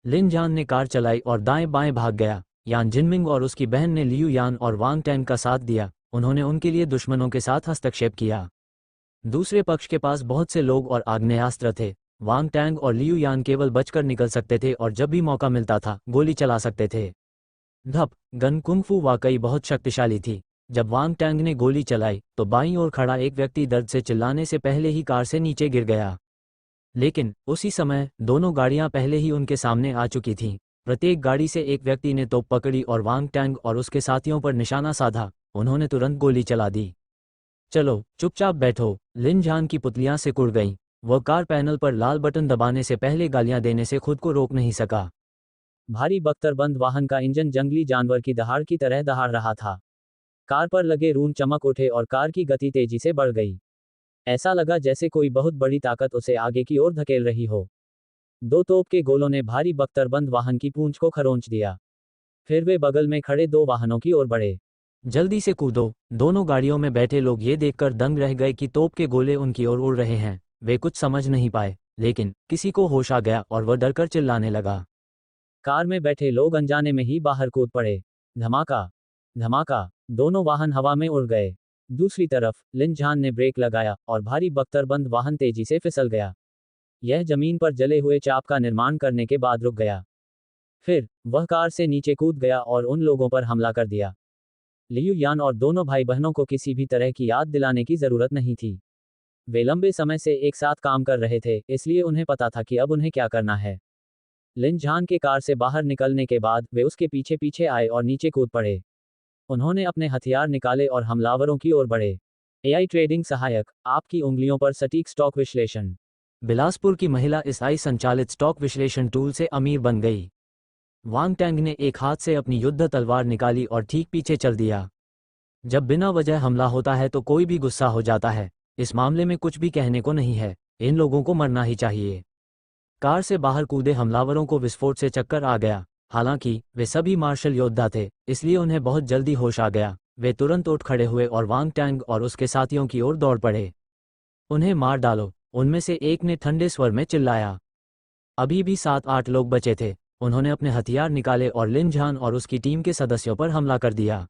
लिन जान ने कार चलाई और दाएं बाएं भाग गया। यान जिनमिंग और उसकी बहन ने लियू यान और वांग टैंग का साथ दिया। उन्होंने उनके लिए दुश्मनों के साथ हस्तक्षेप किया। दूसरे पक्ष के पास बहुत से लोग और आग्नेयास्त्र थे। वांग टैंग और लियू यान केवल बचकर निकल सकते थे और जब भी मौका मिलता था गोली चला सकते थे। धप गन कुंग-फू वाकई बहुत शक्तिशाली थी। जब वांग टैंग ने गोली चलाई तो बाईं ओर खड़ा एक व्यक्ति दर्द से चिल्लाने से पहले ही कार से नीचे गिर गया। लेकिन उसी समय दोनों गाड़ियां पहले ही उनके सामने आ चुकी थीं। प्रत्येक गाड़ी से एक व्यक्ति ने तोप पकड़ी और वांग टैंग और उसके साथियों पर निशाना साधा। उन्होंने तुरंत गोली चला दी। चलो चुपचाप बैठो, लिन जान की पुतलियां सिकुड़ गईं। वह कार पैनल पर लाल बटन दबाने से पहले गालियां देने से खुद को रोक नहीं सका। भारी बख्तरबंद वाहन का इंजन जंगली जानवर की दहाड़ की तरह दहाड़ रहा था। कार पर लगे रून चमक उठे और कार की गति तेजी से बढ़ गई। ऐसा लगा जैसे कोई बहुत बड़ी ताकत उसे आगे की ओर धकेल रही हो। 2 तोप के गोलों ने भारी बख्तरबंद वाहन की पूंछ को खरोंच दिया। फिर वे बगल में खड़े 2 वाहनों की ओर बढ़े। जल्दी से कूदो। दोनों गाड़ियों में बैठे लोग ये देखकर दंग रह गए कि तोप के गोले उनकी ओर उड़ रहे हैं। वे कुछ समझ नहीं पाए, लेकिन किसी को होश आ गया और वह डरकर चिल्लाने लगा। कार में बैठे लोग अनजाने में ही बाहर कूद पड़े। धमाका धमाका, दोनों वाहन हवा में उड़ गए। दूसरी तरफ लिन जान ने ब्रेक लगाया और भारी बख्तरबंद वाहन तेजी से फिसल गया। यह जमीन पर जले हुए चाप का निर्माण करने के बाद रुक गया। फिर वह कार से नीचे कूद गया और उन लोगों पर हमला कर दिया। लियू यान और दोनों भाई बहनों को किसी भी तरह की याद दिलाने की जरूरत नहीं थी। वे लंबे समय से एक साथ काम कर रहे थे, इसलिए उन्हें पता था कि अब उन्हें क्या करना है। लिन जान के कार से बाहर निकलने के बाद वे उसके पीछे पीछे आए और नीचे कूद पड़े। उन्होंने अपने हथियार निकाले और हमलावरों की ओर बढ़े। एआई ट्रेडिंग सहायक, आपकी उंगलियों पर सटीक स्टॉक विश्लेषण। बिलासपुर की महिला इस AI संचालित स्टॉक विश्लेषण टूल से अमीर बन गई। वांग टैंग ने एक हाथ से अपनी युद्ध तलवार निकाली और ठीक पीछे चल दिया। जब बिना वजह हमला होता है तो कोई भी गुस्सा हो जाता है। इस मामले में कुछ भी कहने को नहीं है, इन लोगों को मरना ही चाहिए। कार से बाहर कूदे हमलावरों को विस्फोट से चक्कर आ गया। हालांकि वे सभी मार्शल योद्धा थे, इसलिए उन्हें बहुत जल्दी होश आ गया। वे तुरंत उठ खड़े हुए और वांग टैंग और उसके साथियों की ओर दौड़ पड़े। उन्हें मार डालो, उनमें से एक ने ठंडे स्वर में चिल्लाया। अभी भी 7-8 लोग बचे थे। उन्होंने अपने हथियार निकाले और लिन जान और उसकी टीम के सदस्यों पर हमला कर दिया।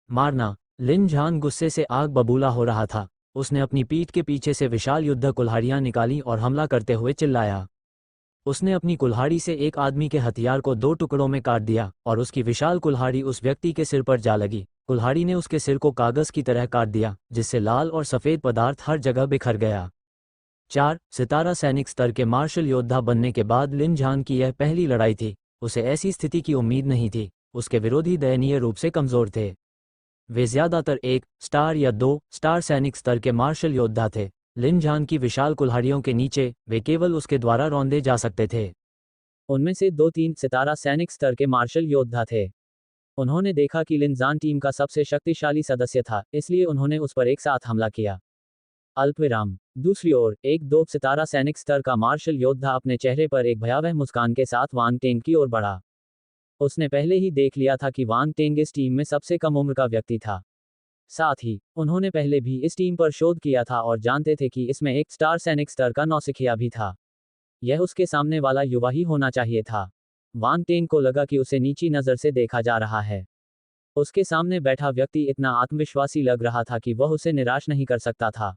मारना। लिन जान गुस्से से आग बबूला हो रहा था। उसने अपनी पीठ के पीछे से विशाल युद्ध कुल्हाड़ियां निकाली और हमला करते हुए चिल्लाया। उसने अपनी कुल्हाड़ी से एक आदमी के हथियार को 2 टुकड़ों में काट दिया और उसकी विशाल कुल्हाड़ी उस व्यक्ति के सिर पर जा लगी। कुल्हाड़ी ने उसके सिर को कागज की तरह काट दिया, जिससे लाल और सफेद पदार्थ हर जगह बिखर गया। 4 सितारा सैनिक स्तर के मार्शल योद्धा बनने के बाद लिन जान की यह पहली लड़ाई थी। उसे ऐसी स्थिति की उम्मीद नहीं थी। उसके विरोधी दयनीय रूप से कमजोर थे। वे ज्यादातर 1 स्टार या 2 स्टार सैनिक स्तर के मार्शल योद्धा थे। लिन जान की विशाल कुल्हाड़ियों के नीचे वे केवल उसके द्वारा रौंदे जा सकते थे। उनमें से 2-3 सितारा सैनिक स्तर के मार्शल योद्धा थे। उन्होंने देखा कि लिन जान टीम का सबसे शक्तिशाली सदस्य था, इसलिए उन्होंने उस पर एक साथ हमला किया। अल्पविराम। दूसरी ओर, एक 2 सितारा सैनिक स्तर का मार्शल योद्धा अपने चेहरे पर एक भयावह मुस्कान के साथ वांग टेंग की ओर बढ़ा। उसने पहले ही देख लिया था कि वांग टेंग इस टीम में सबसे कम उम्र का व्यक्ति था। साथ ही उन्होंने पहले भी इस टीम पर शोध किया था और जानते थे कि इसमें एक स्टार सैनिक स्तर का नौसिखिया भी था। यह उसके सामने वाला युवा ही होना चाहिए था। वांग टेंग को लगा कि उसे नीची नजर से देखा जा रहा है। उसके सामने बैठा व्यक्ति इतना आत्मविश्वासी लग रहा था कि वह उसे निराश नहीं कर सकता था।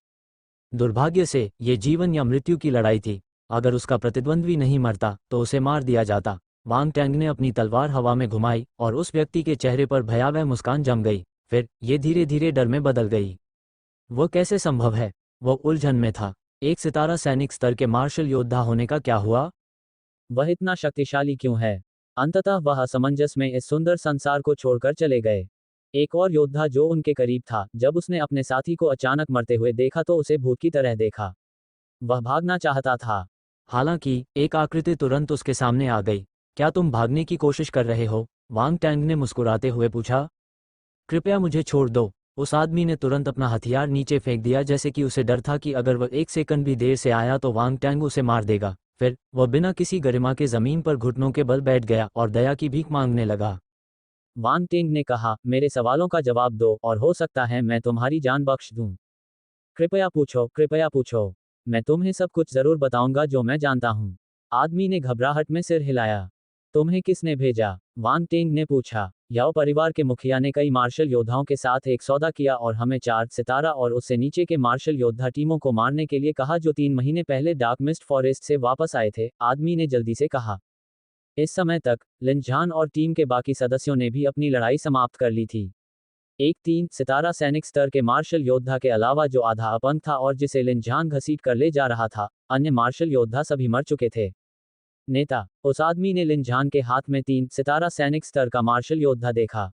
दुर्भाग्य से ये जीवन या मृत्यु की लड़ाई थी। अगर उसका प्रतिद्वंद्वी नहीं मरता तो उसे मार दिया जाता। वांग टैंग ने अपनी तलवार हवा में घुमाई और उस व्यक्ति के चेहरे पर भयावह मुस्कान जम गई। फिर ये धीरे धीरे डर में बदल गई। वह कैसे संभव है? वह उलझन में था। एक सितारा सैनिक स्तर के मार्शल योद्धा होने का क्या हुआ? वह इतना शक्तिशाली क्यों है? अंततः वह असमंजस में इस सुंदर संसार को छोड़कर चले गए। एक और योद्धा जो उनके करीब था, जब उसने अपने साथी को अचानक मरते हुए देखा तो उसे भूत की तरह देखा। वह भागना चाहता था। हालांकि एक आकृति तुरंत उसके सामने आ गई। क्या तुम भागने की कोशिश कर रहे हो? वांग टैंग ने मुस्कुराते हुए पूछा। कृपया मुझे छोड़ दो। उस आदमी ने तुरंत अपना हथियार नीचे फेंक दिया, जैसे कि उसे डर था कि अगर वह एक सेकंड भी देर से आया तो वांग टैंग उसे मार देगा। फिर वह बिना किसी गरिमा के जमीन पर घुटनों के बल बैठ गया और दया की भीख मांगने लगा। वांग टैंग ने कहा, मेरे सवालों का जवाब दो और हो सकता है मैं तुम्हारी जान बख्श दूं। कृपया पूछो, कृपया पूछो। मैं तुम्हें सब कुछ जरूर बताऊंगा जो मैं जानता हूं। आदमी ने घबराहट में सिर हिलाया। तुम्हें किसने भेजा? वांग टेंग ने पूछा। याओ परिवार के मुखिया ने कई मार्शल योद्धाओं के साथ एक सौदा किया और हमें 4 सितारा और उससे नीचे के मार्शल योद्धा टीमों को मारने के लिए कहा जो 3 महीने पहले डार्क मिस्ट फॉरेस्ट से वापस आए थे, आदमी ने जल्दी से कहा। इस समय तक लिन झान और टीम के बाकी सदस्यों ने भी अपनी लड़ाई समाप्त कर ली थी। एक 3 सितारा सैनिक स्तर के मार्शल योद्धा के अलावा जो आधा अपंग था और जिसे लिन झान घसीट कर ले जा रहा था, अन्य मार्शल योद्धा सभी मर चुके थे। नेता, उस आदमी ने लिन झान के हाथ में 3 सितारा सैनिक स्तर का मार्शल योद्धा देखा।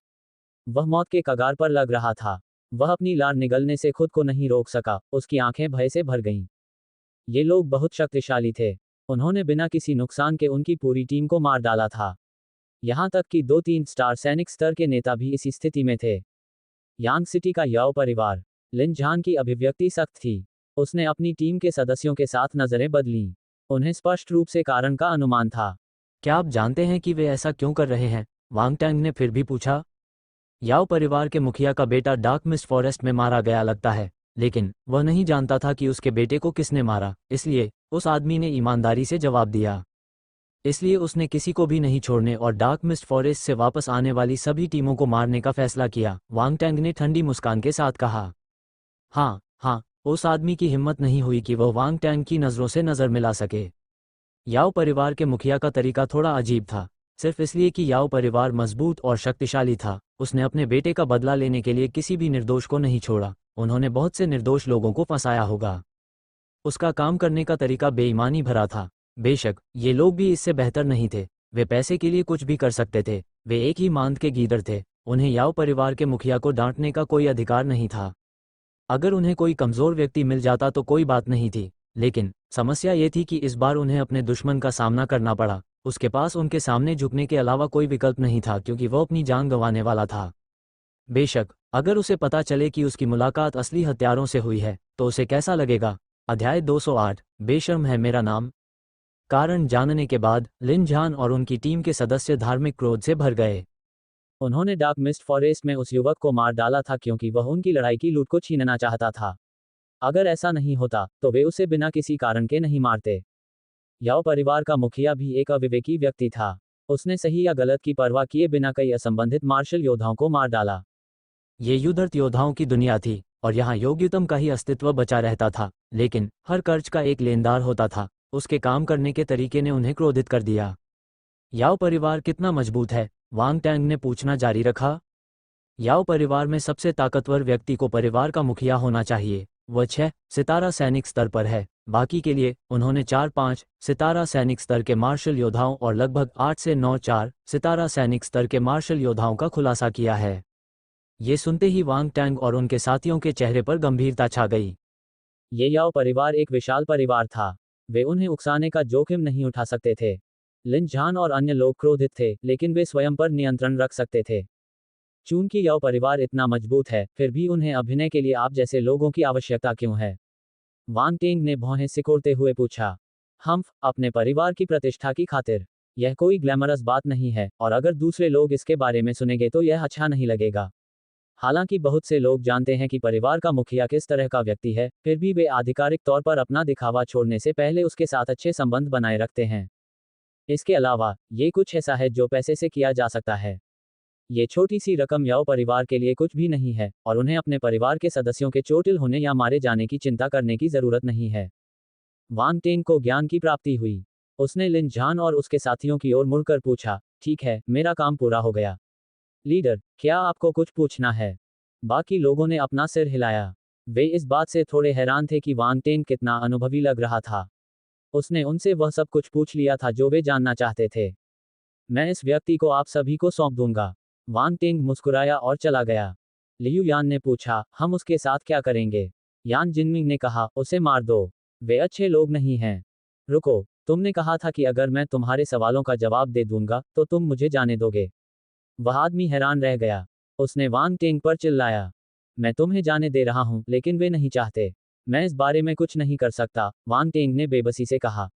वह मौत के कगार पर लग रहा था। वह अपनी लार निगलने से खुद को नहीं रोक सका, उसकी आंखें भय से भर गईं। ये लोग बहुत शक्तिशाली थे। उन्होंने बिना किसी नुकसान के उनकी पूरी टीम को मार डाला था। यहां तक कि 2-3 स्टार सैनिक स्तर के नेता भी इसी स्थिति में थे। यांग सिटी का याओ परिवार। लिन झान की अभिव्यक्ति सख्त थी। उसने अपनी टीम के सदस्यों के साथ नजरें बदलीं। उन्हें स्पष्ट रूप से कारण का अनुमान था। क्या आप जानते हैं कि वे ऐसा क्यों कर रहे हैं? वांग टैंग ने फिर भी पूछा। याओ परिवार के मुखिया का बेटा डार्क मिस्ट फॉरेस्ट में मारा गया लगता है, लेकिन वह नहीं जानता था कि उसके बेटे को किसने मारा, इसलिए उस आदमी ने ईमानदारी से जवाब दिया। इसलिए उसने किसी को भी नहीं छोड़ने और डार्क मिस्ट फॉरेस्ट से वापस आने वाली सभी टीमों को मारने का फैसला किया, वांग टैंग ने ठंडी मुस्कान के साथ कहा। हाँ हाँ, उस आदमी की हिम्मत नहीं हुई कि वह वांग टैंग की नज़रों से नज़र मिला सके। याओ परिवार के मुखिया का तरीका थोड़ा अजीब था। सिर्फ इसलिए कि याओ परिवार मजबूत और शक्तिशाली था, उसने अपने बेटे का बदला लेने के लिए किसी भी निर्दोष को नहीं छोड़ा। उन्होंने बहुत से निर्दोष लोगों को फंसाया होगा। उसका काम करने का तरीका बेईमानी भरा था। बेशक ये लोग भी इससे बेहतर नहीं थे। वे पैसे के लिए कुछ भी कर सकते थे। वे एक ही मांद के गीदड़ थे। उन्हें याओ परिवार के मुखिया को डांटने का कोई अधिकार नहीं था। अगर उन्हें कोई कमजोर व्यक्ति मिल जाता तो कोई बात नहीं थी, लेकिन समस्या ये थी कि इस बार उन्हें अपने दुश्मन का सामना करना पड़ा। उसके पास उनके सामने झुकने के अलावा कोई विकल्प नहीं था, क्योंकि वह अपनी जान गंवाने वाला था। बेशक अगर उसे पता चले कि उसकी मुलाकात असली हत्यारों से हुई है तो उसे कैसा लगेगा? अध्याय 208, बेशर्म है मेरा नाम। कारण जानने के बाद लिन झान और उनकी टीम के सदस्य धार्मिक क्रोध से भर गए। उन्होंने डार्क मिस्ट फॉरेस्ट में उस युवक को मार डाला था क्योंकि वह उनकी लड़ाई की लूट को छीनना चाहता था। अगर ऐसा नहीं होता तो वे उसे बिना किसी कारण के नहीं मारते। याओ परिवार का मुखिया भी एक अविवेकी व्यक्ति था। उसने सही या गलत की परवाह किए बिना कई असंबंधित मार्शल योद्धाओं को मार डाला। ये युद्धरत योद्धाओं की दुनिया थी और यहाँ योग्यतम का ही अस्तित्व बचा रहता था, लेकिन हर कर्ज का एक लेनदार होता था। उसके काम करने के तरीके ने उन्हें क्रोधित कर दिया। याओ परिवार कितना मजबूत है? वांग टैंग ने पूछना जारी रखा। याओ परिवार में सबसे ताकतवर व्यक्ति को परिवार का मुखिया होना चाहिए। वह 6 सितारा सैनिक स्तर पर है। बाकी के लिए उन्होंने 4-5 सितारा सैनिक स्तर के मार्शल योद्धाओं और लगभग 8 से 9 4 सितारा सैनिक स्तर के मार्शल योद्धाओं का खुलासा किया है। ये सुनते ही वांग टैंग और उनके साथियों के चेहरे पर गंभीरता छा गई। ये याओ परिवार एक विशाल परिवार था। वे उन्हें उकसाने का जोखिम नहीं उठा सकते थे। लिन झान और अन्य लोग क्रोधित थे, लेकिन वे स्वयं पर नियंत्रण रख सकते थे। चूंकि याओ परिवार इतना मजबूत है, फिर भी उन्हें अभिनय के लिए आप जैसे लोगों की आवश्यकता क्यों है? वांग टेंग ने भौहें सिकोड़ते हुए पूछा। हम अपने परिवार की प्रतिष्ठा की खातिर। यह कोई ग्लैमरस बात नहीं है, और अगर दूसरे लोग इसके बारे में सुनेंगे तो यह अच्छा नहीं लगेगा। हालांकि बहुत से लोग जानते हैं कि परिवार का मुखिया किस तरह का व्यक्ति है, फिर भी वे आधिकारिक तौर पर अपना दिखावा छोड़ने से पहले उसके साथ अच्छे संबंध बनाए रखते हैं। इसके अलावा ये कुछ ऐसा है जो पैसे से किया जा सकता है। ये छोटी सी रकम याओ परिवार के लिए कुछ भी नहीं है, और उन्हें अपने परिवार के सदस्यों के चोटिल होने या मारे जाने की चिंता करने की जरूरत नहीं है। वांग टेंग को ज्ञान की प्राप्ति हुई। उसने लिन झान और उसके साथियों की ओर मुड़कर पूछा, ठीक है, मेरा काम पूरा हो गया। लीडर, क्या आपको कुछ पूछना है? बाकी लोगों ने अपना सिर हिलाया। वे इस बात से थोड़े हैरान थे कि वांग टेंग कितना अनुभवी लग रहा था। उसने उनसे वह सब कुछ पूछ लिया था जो वे जानना चाहते थे। मैं इस व्यक्ति को आप सभी को सौंप दूंगा। वांग टेंग मुस्कुराया और चला गया। लियू यान ने पूछा, हम उसके साथ क्या करेंगे? यान जिनमिंग ने कहा, उसे मार दो। वे अच्छे लोग नहीं हैं। रुको, तुमने कहा था कि अगर मैं तुम्हारे सवालों का जवाब दे दूंगा तो तुम मुझे जाने दोगे। वह आदमी हैरान रह गया। उसने वांग टेंग पर चिल्लाया, मैं तुम्हें जाने दे रहा हूं, लेकिन वे नहीं चाहते। मैं इस बारे में कुछ नहीं कर सकता, वांग टेंग ने बेबसी से कहा।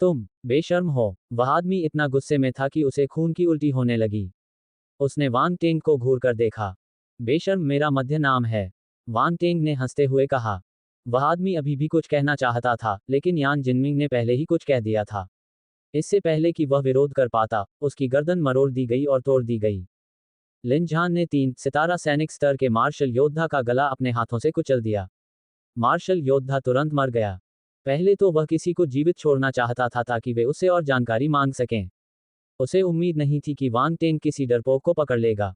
तुम बेशर्म हो। वह आदमी इतना गुस्से में था कि उसे खून की उल्टी होने लगी। उसने वांग टेंग को घूर कर देखा। बेशर्म मेरा मध्य नाम है, वांग टेंग ने हंसते हुए कहा। वह आदमी अभी भी कुछ कहना चाहता था, लेकिन यान जिनमिंग ने पहले ही कुछ कह दिया था। इससे पहले कि वह विरोध कर पाता, उसकी गर्दन मरोड़ दी गई और तोड़ दी गई। लिन झान ने 3 सितारा सैनिक स्तर के मार्शल योद्धा का गला अपने हाथों से कुचल दिया। मार्शल योद्धा तुरंत मर गया। पहले तो वह किसी को जीवित छोड़ना चाहता था ताकि वे उससे और जानकारी मांग सकें। उसे उम्मीद नहीं थी कि वांग टेंग किसी डरपोक को पकड़ लेगा।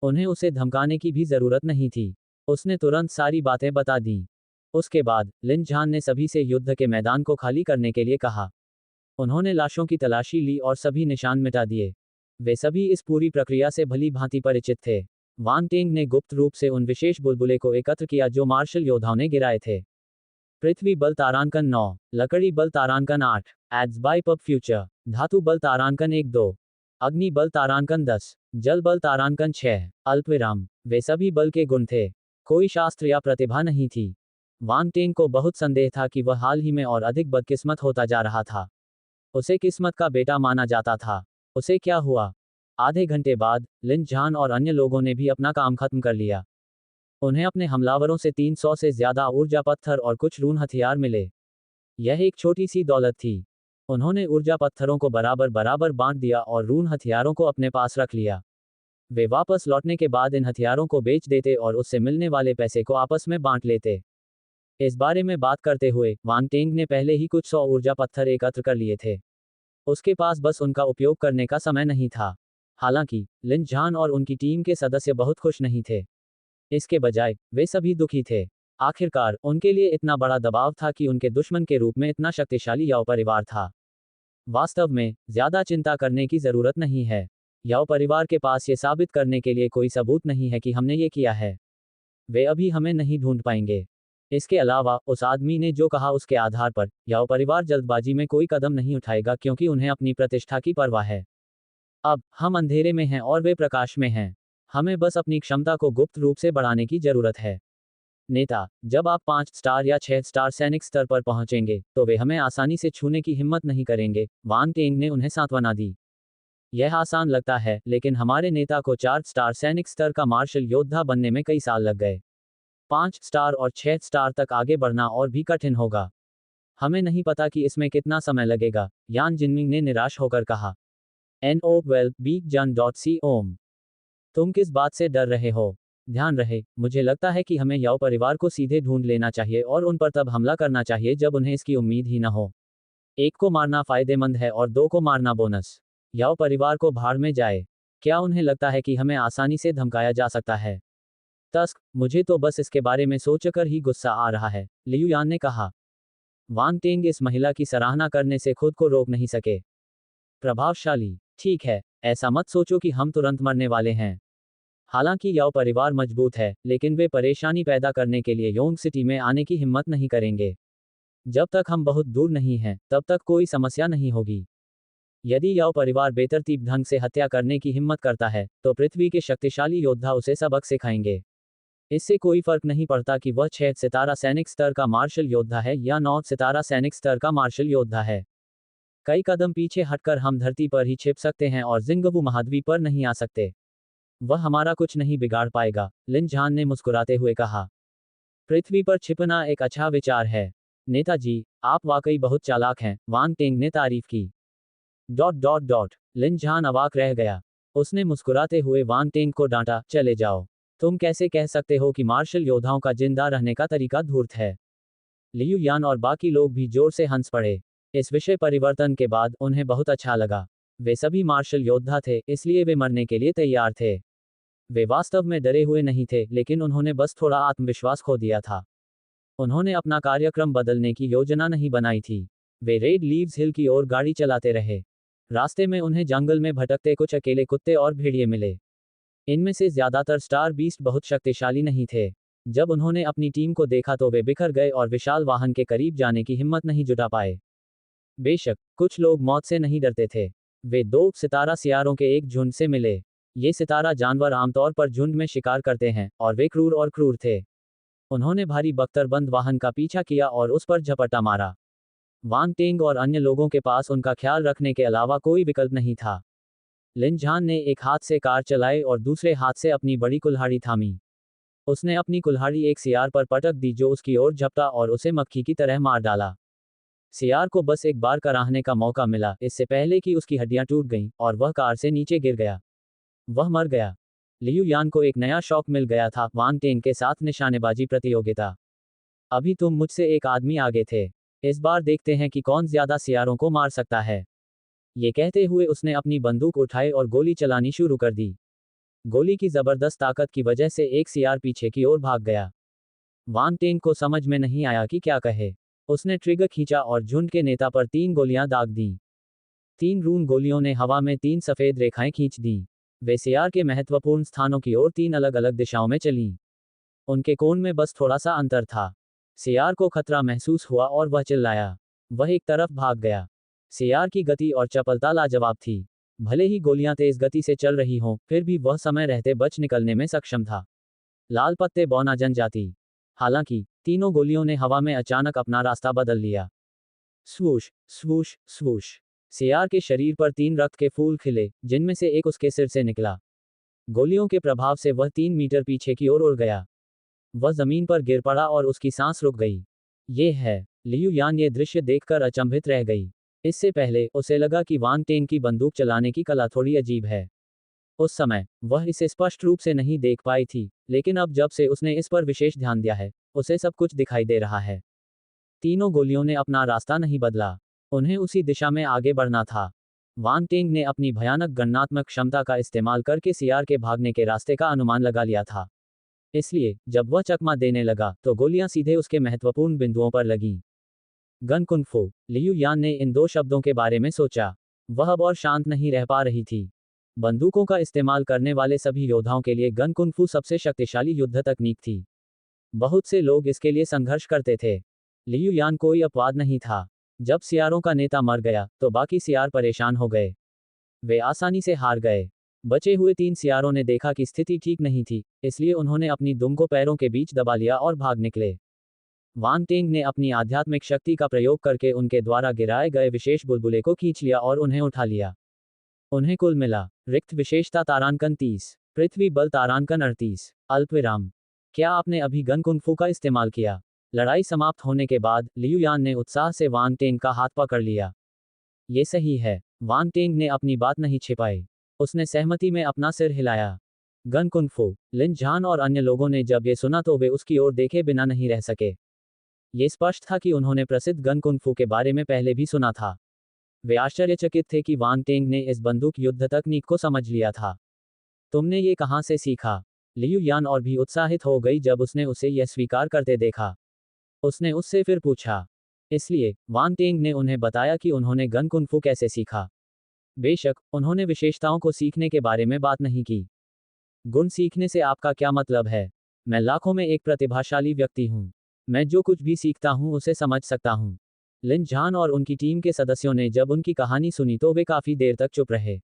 उन्हें उसे धमकाने की भी जरूरत नहीं थी। उसने तुरंत सारी बातें बता दी। उसके बाद लिन झान ने सभी से युद्ध के मैदान को खाली करने के लिए कहा। उन्होंने लाशों की तलाशी ली और सभी निशान मिटा दिए। वे सभी इस पूरी प्रक्रिया से भली भांति परिचित थे। वांग टेंग ने गुप्त रूप से उन विशेष बुलबुले को एकत्र किया जो मार्शल योद्धाओं ने गिराए थे। पृथ्वी बल तारांकन 9, लकड़ी बल तारांकन 8, एड्स बाइप ऑफ फ्यूचर, धातु बल तारांकन 1-2, अग्नि बल तारांकन 10, जल बल तारांकन 6, अल्पविराम। वे सभी बल के गुण थे। कोई शास्त्र या प्रतिभा नहीं थी। वांग टेंग को बहुत संदेह था कि वह हाल ही में और अधिक बदकिस्मत होता जा रहा था। उसे किस्मत का बेटा माना जाता था। उसे क्या हुआ? आधे घंटे बाद लिन झान और अन्य लोगों ने भी अपना काम खत्म कर लिया। उन्हें अपने हमलावरों से 300 से ज्यादा ऊर्जा पत्थर और कुछ रून हथियार मिले। यह एक छोटी सी दौलत थी। उन्होंने ऊर्जा पत्थरों को बराबर बराबर बांट दिया और रून हथियारों को अपने पास रख लिया। वे वापस लौटने के बाद इन हथियारों को बेच देते और उससे मिलने वाले पैसे को आपस में बांट लेते। इस बारे में बात करते हुए वांग टेंग ने पहले ही कुछ 100 ऊर्जा पत्थर एकत्र कर लिए थे। उसके पास बस उनका उपयोग करने का समय नहीं था। हालांकि लिन झान और उनकी टीम के सदस्य बहुत खुश नहीं थे। इसके बजाय वे सभी दुखी थे। आखिरकार उनके लिए इतना बड़ा दबाव था कि उनके दुश्मन के रूप में इतना शक्तिशाली याओ परिवार था। वास्तव में ज्यादा चिंता करने की जरूरत नहीं है। याओ परिवार के पास ये साबित करने के लिए कोई सबूत नहीं है कि हमने ये किया है। वे अभी हमें नहीं ढूंढ पाएंगे। इसके अलावा उस आदमी ने जो कहा उसके आधार पर याओ परिवार जल्दबाजी में कोई कदम नहीं उठाएगा क्योंकि उन्हें अपनी प्रतिष्ठा की परवाह है। अब हम अंधेरे में हैं और वे प्रकाश में हैं। हमें बस अपनी क्षमता को गुप्त रूप से बढ़ाने की जरूरत है। नेता, जब आप 5 स्टार या 6 स्टार सैनिक स्तर पर पहुंचेंगे तो वे हमें आसानी से छूने की हिम्मत नहीं करेंगे, वांग टेंग ने उन्हें सांत्वना दी। यह आसान लगता है, लेकिन हमारे नेता को 4 स्टार सैनिक स्तर का मार्शल योद्धा बनने में कई साल लग गए। 5 स्टार और 6 स्टार तक आगे बढ़ना और भी कठिन होगा। हमें नहीं पता कि इसमें कितना समय लगेगा, यान जिनमिंग ने निराश होकर कहा। No12 beakjan.com। तुम किस बात से डर रहे हो? ध्यान रहे, मुझे लगता है कि हमें याओ परिवार को सीधे ढूंढ लेना चाहिए और उन पर तब हमला करना चाहिए जब उन्हें इसकी उम्मीद ही न हो। 1 को मारना फायदेमंद है और 2 को मारना बोनस। याओ परिवार को भाड़ में जाए। क्या उन्हें लगता है कि हमें आसानी से धमकाया जा सकता है? तस्क, मुझे तो बस इसके बारे में सोचकर ही गुस्सा आ रहा है, लियू यान ने कहा। वांग टेंग इस महिला की सराहना करने से खुद को रोक नहीं सके। प्रभावशाली। ठीक है, ऐसा मत सोचो कि हम तुरंत मरने वाले हैं। हालांकि याओ परिवार मजबूत है, लेकिन वे परेशानी पैदा करने के लिए योंग सिटी में आने की हिम्मत नहीं करेंगे। जब तक हम बहुत दूर नहीं हैं, तब तक कोई समस्या नहीं होगी। यदि याओ परिवार बेतरतीब ढंग से हत्या करने की हिम्मत करता है, तो पृथ्वी के शक्तिशाली योद्धा उसे सबक सिखाएंगे। इससे कोई फर्क नहीं पड़ता कि वह 6 सितारा सैनिक स्तर का मार्शल योद्धा है या 9 सितारा सैनिक स्तर का मार्शल योद्धा है। कई कदम पीछे हटकर हम धरती पर ही छिप सकते हैं और जिंगबू महाद्वीप पर नहीं आ सकते। वह हमारा कुछ नहीं बिगाड़ पाएगा, लिन झान ने मुस्कुराते हुए कहा। पृथ्वी पर छिपना एक अच्छा विचार है। नेताजी, आप वाकई बहुत चालाक हैं, वांग टेंग ने तारीफ की। लिन झान अवाक रह गया। उसने मुस्कुराते हुए वांग टेंग को डांटा, चले जाओ। तुम कैसे कह सकते हो कि मार्शल योद्धाओं का जिंदा रहने का तरीका धूर्त है? लियू यान और बाकी लोग भी जोर से हंस पड़े। इस विषय परिवर्तन के बाद उन्हें बहुत अच्छा लगा। वे सभी मार्शल योद्धा थे, इसलिए वे मरने के लिए तैयार थे। वे वास्तव में डरे हुए नहीं थे, लेकिन उन्होंने बस थोड़ा आत्मविश्वास खो दिया था। उन्होंने अपना कार्यक्रम बदलने की योजना नहीं बनाई थी। वे रेड लीव्स हिल की ओर गाड़ी चलाते रहे। रास्ते में उन्हें जंगल में भटकते कुछ अकेले कुत्ते और भेड़िए मिले। इनमें से ज्यादातर स्टार बीस्ट बहुत शक्तिशाली नहीं थे। जब उन्होंने अपनी टीम को देखा तो वे बिखर गए और विशाल वाहन के करीब जाने की हिम्मत नहीं जुटा पाए। बेशक कुछ लोग मौत से नहीं डरते थे। वे दो सितारा सियारों के एक झुंड से मिले। ये सितारा जानवर आमतौर पर झुंड में शिकार करते हैं और वे क्रूर थे। उन्होंने भारी बख्तरबंद वाहन का पीछा किया और उस पर झपट्टा मारा। वांग टेंग और अन्य लोगों के पास उनका ख्याल रखने के अलावा कोई विकल्प नहीं था। लिन झान ने एक हाथ से कार चलाई और दूसरे हाथ से अपनी बड़ी कुल्हाड़ी थामी। उसने अपनी कुल्हाड़ी एक सियार पर पटक दी जो उसकी ओर झपटा और उसे मक्खी की तरह मार डाला। सियार को बस एक बार कराहने का मौका मिला, इससे पहले कि उसकी हड्डियां टूट गईं और वह कार से नीचे गिर गया। वह मर गया। लियू यान को एक नया शौक मिल गया था, वांग टेंग के साथ निशानेबाजी प्रतियोगिता। अभी तुम मुझसे एक आदमी आगे थे। इस बार देखते हैं कि कौन ज्यादा सियारों को मार सकता है। ये कहते हुए उसने अपनी बंदूक उठाई और गोली चलानी शुरू कर दी। गोली की जबरदस्त ताकत की वजह से एक सियार पीछे की ओर भाग गया। वांग टेंग को समझ में नहीं आया कि क्या कहे। उसने ट्रिगर खींचा और झुंड के नेता पर 3 गोलियां दाग दी। 3 रून गोलियों ने हवा में 3 सफेद रेखाएं खींच दी। वे सियार के महत्वपूर्ण स्थानों की ओर 3 अलग अलग दिशाओं में चलीं। उनके कोण में बस थोड़ा सा अंतर था। सियार को खतरा महसूस हुआ और वह चिल्लाया। वह एक तरफ भाग गया। सियार की गति और चपलता लाजवाब थी। भले ही गोलियां तेज गति से चल रही हों, फिर भी वह समय रहते बच निकलने में सक्षम था। लाल पत्ते बौना जनजाति। हालांकि तीनों गोलियों ने हवा में अचानक अपना रास्ता बदल लिया। स्वूश स्वूश स्वूश। सियार के शरीर पर 3 रक्त के फूल खिले, जिनमें से एक उसके सिर से निकला। गोलियों के प्रभाव से वह 3 मीटर पीछे की ओर उड़ गया। वह जमीन पर गिर पड़ा और उसकी सांस रुक गई। ये है। लियू यान ये दृश्य देखकर अचंभित रह गई। इससे पहले उसे लगा कि वांग टेंग की बंदूक चलाने की कला थोड़ी अजीब है। उस समय वह इसे स्पष्ट रूप से नहीं देख पाई थी, लेकिन अब जब से उसने इस पर विशेष ध्यान दिया है, उसे सब कुछ दिखाई दे रहा है। तीनों गोलियों ने अपना रास्ता नहीं बदला। उन्हें उसी दिशा में आगे बढ़ना था। वांग टेंग ने अपनी भयानक गणनात्मक क्षमता का इस्तेमाल करके सियार के भागने के रास्ते का अनुमान लगा लिया था। इसलिए जब वह चकमा देने लगा तो गोलियां सीधे उसके महत्वपूर्ण बिंदुओं पर लगीं। Gun kung fu. लियू यान ने इन 2 शब्दों के बारे में सोचा। वह अब और शांत नहीं रह पा रही थी। बंदूकों का इस्तेमाल करने वाले सभी योद्धाओं के लिए गन कुंग-फू सबसे शक्तिशाली युद्ध तकनीक थी। बहुत से लोग इसके लिए संघर्ष करते थे। लियू यान कोई अपवाद नहीं था। जब सियारों का नेता मर गया तो बाकी सियार परेशान हो गए। वे आसानी से हार गए। बचे हुए 3 सियारों ने देखा कि स्थिति ठीक नहीं थी, इसलिए उन्होंने अपनी दुम को पैरों के बीच दबा लिया और भाग निकले। वांग टेंग ने अपनी आध्यात्मिक शक्ति का प्रयोग करके उनके द्वारा गिराए गए विशेष बुलबुले को खींच लिया और उन्हें उठा लिया। उन्हें कुल मिला। रिक्त विशेषता तारांकन 30, पृथ्वी बल तारांकन 38, अल्पविराम। क्या आपने अभी गन कुंग-फू का इस्तेमाल किया? लड़ाई समाप्त होने के बाद लियू यान ने उत्साह से वांग टेंग का हाथ पकड़ लिया। ये सही है। वांग टेंग ने अपनी बात नहीं छिपाई। उसने सहमति में अपना सिर हिलाया। Gun kung fu. लिन झान और अन्य लोगों ने जब ये सुना तो वे उसकी ओर देखे बिना नहीं रह सके। ये स्पष्ट था कि उन्होंने प्रसिद्ध गन कुंग-फू के बारे में पहले भी सुना था। वे आश्चर्यचकित थे कि वांग टेंग ने इस बंदूक युद्ध तकनीक को समझ लिया था। तुमने ये कहां से सीखा? लियू यान और भी उत्साहित हो गई जब उसने उसे यह स्वीकार करते देखा। उसने उससे फिर पूछा। इसलिए वांग टेंग ने उन्हें बताया कि उन्होंने गन कुंग-फू कैसे सीखा। बेशक उन्होंने विशेषताओं को सीखने के बारे में बात नहीं की। गुण सीखने से आपका क्या मतलब है? मैं लाखों में एक प्रतिभाशाली व्यक्ति हूं। मैं जो कुछ भी सीखता हूं उसे समझ सकता हूं। लिन झान और उनकी टीम के सदस्यों ने जब उनकी कहानी सुनी तो वे काफी देर तक चुप रहे।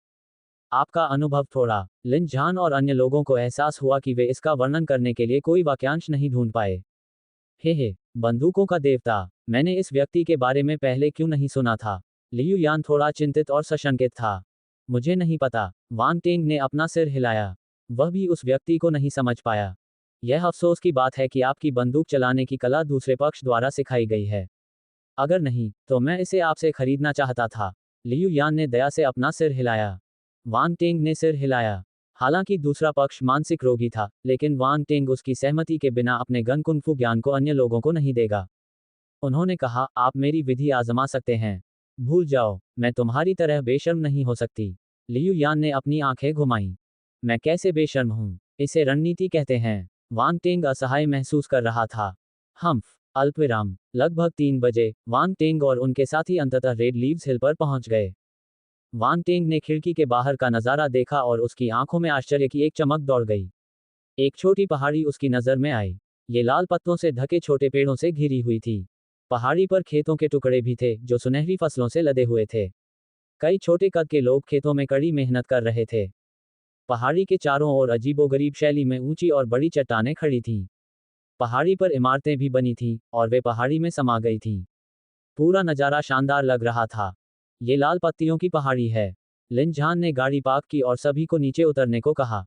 आपका अनुभव थोड़ा। लिन झान और अन्य लोगों को एहसास हुआ कि वे इसका वर्णन करने के लिए कोई वाक्यांश नहीं ढूंढ पाए। हे, बंदूकों का देवता, मैंने इस व्यक्ति के बारे में पहले क्यों नहीं सुना था? लियू यान थोड़ा चिंतित और सशंकित था। मुझे नहीं पता। वांग टेंग ने अपना सिर हिलाया। वह भी उस व्यक्ति को नहीं समझ पाया। यह अफसोस की बात है कि आपकी बंदूक चलाने की कला दूसरे पक्ष द्वारा सिखाई गई है। अगर नहीं, तो मैं इसे आपसे खरीदना चाहता था। लियू यान ने दया से अपना सिर हिलाया। वांग टेंग ने सिर हिलाया। हालांकि दूसरा पक्ष मानसिक रोगी था, लेकिन वांग टेंग उसकी सहमति के बिना अपने गन कुंग-फू ज्ञान को अन्य लोगों को नहीं देगा। उन्होंने कहा, आप मेरी विधि आजमा सकते हैं। भूल जाओ, मैं तुम्हारी तरह बेशर्म नहीं हो सकती। लियू यान ने अपनी आंखें घुमाईं। मैं कैसे बेशर्म हूं? इसे रणनीति कहते हैं। वांग टेंग असहाय महसूस कर रहा था। हम्फ। अल्पविराम। लगभग 3 बजे वांग टेंग और उनके साथी अंततः रेड लीव्स हिल पर पहुंच गए। वांग टेंग ने खिड़की के बाहर का नज़ारा देखा और उसकी आंखों में आश्चर्य की एक चमक दौड़ गई। एक छोटी पहाड़ी उसकी नज़र में आई। ये लाल पत्तों से ढके छोटे पेड़ों से घिरी हुई थी। पहाड़ी पर खेतों के टुकड़े भी थे जो सुनहरी फसलों से लदे हुए थे। कई छोटे कद के लोग खेतों में कड़ी मेहनत कर रहे थे। पहाड़ी के चारों ओर अजीबोगरीब शैली में ऊंची और बड़ी चट्टानें खड़ी थीं। पहाड़ी पर इमारतें भी बनी थीं और वे पहाड़ी में समा गई थीं। पूरा नज़ारा शानदार लग रहा था। ये लाल पत्तियों की पहाड़ी है। लिन झान ने गाड़ी पार्क की और सभी को नीचे उतरने को कहा।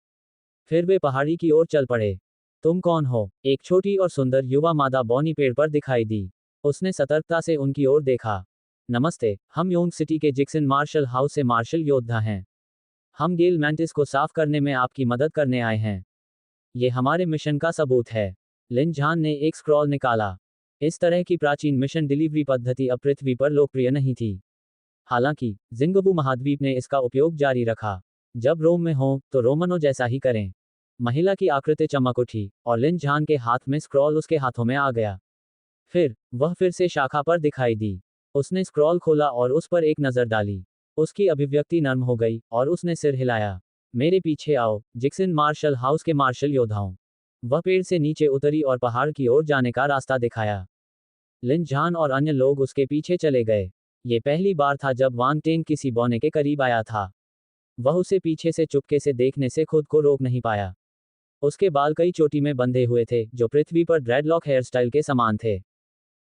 फिर वे पहाड़ी की ओर चल पड़े। तुम कौन हो? एक छोटी और सुंदर युवा मादा बॉनी पेड़ पर दिखाई दी। उसने सतर्कता से उनकी ओर देखा। नमस्ते, हम योंग सिटी के जिक्सन मार्शल हाउस से मार्शल योद्धा हैं। हम गेल मैंटिस को साफ करने में आपकी मदद करने आए हैं। ये हमारे मिशन का सबूत है। लिन झान ने एक स्क्रॉल निकाला। इस तरह की प्राचीन मिशन डिलीवरी पद्धति अब पृथ्वी पर लोकप्रिय नहीं थी। हालांकि जिंगबू महाद्वीप ने इसका उपयोग जारी रखा। जब रोम में हो तो रोमनों जैसा ही करें। महिला की आकृति चमक उठी और लिन झान के हाथ में स्क्रॉल उसके हाथों में आ गया। फिर वह फिर से शाखा पर दिखाई दी। उसने स्क्रॉल खोला और उस पर एक नज़र डाली। उसकी अभिव्यक्ति नर्म हो गई और उसने सिर हिलाया। मेरे पीछे आओ, जिक्सन मार्शल हाउस के मार्शल योद्धाओं। वह पेड़ से नीचे उतरी और पहाड़ की ओर जाने का रास्ता दिखाया। लिन झान और अन्य लोग उसके पीछे चले गए। ये पहली बार था जब वांग टेंग किसी बौने के करीब आया था। वह उसे पीछे से चुपके से देखने से खुद को रोक नहीं पाया। उसके बाल कई चोटी में बंधे हुए थे जो पृथ्वी पर ड्रेडलॉक हेयरस्टाइल के समान थे।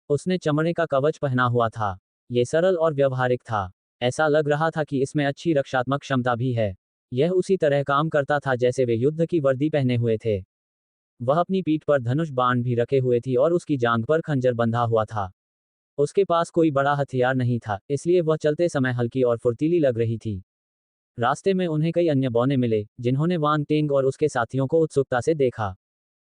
उसने चमड़े का कवच पहना हुआ था। ये सरल और व्यवहारिक था। ऐसा लग रहा था कि इसमें अच्छी रक्षात्मक क्षमता भी है। यह उसी तरह काम करता था जैसे वे युद्ध की वर्दी पहने हुए थे। वह अपनी पीठ पर धनुष बाण भी रखे हुए थी और उसकी जांघ पर खंजर बंधा हुआ था। उसके पास कोई बड़ा हथियार नहीं था, इसलिए वह चलते समय हल्की और फुर्तीली लग रही थी। रास्ते में उन्हें कई अन्य बौने मिले जिन्होंने वांग टेंग और उसके साथियों को उत्सुकता से देखा।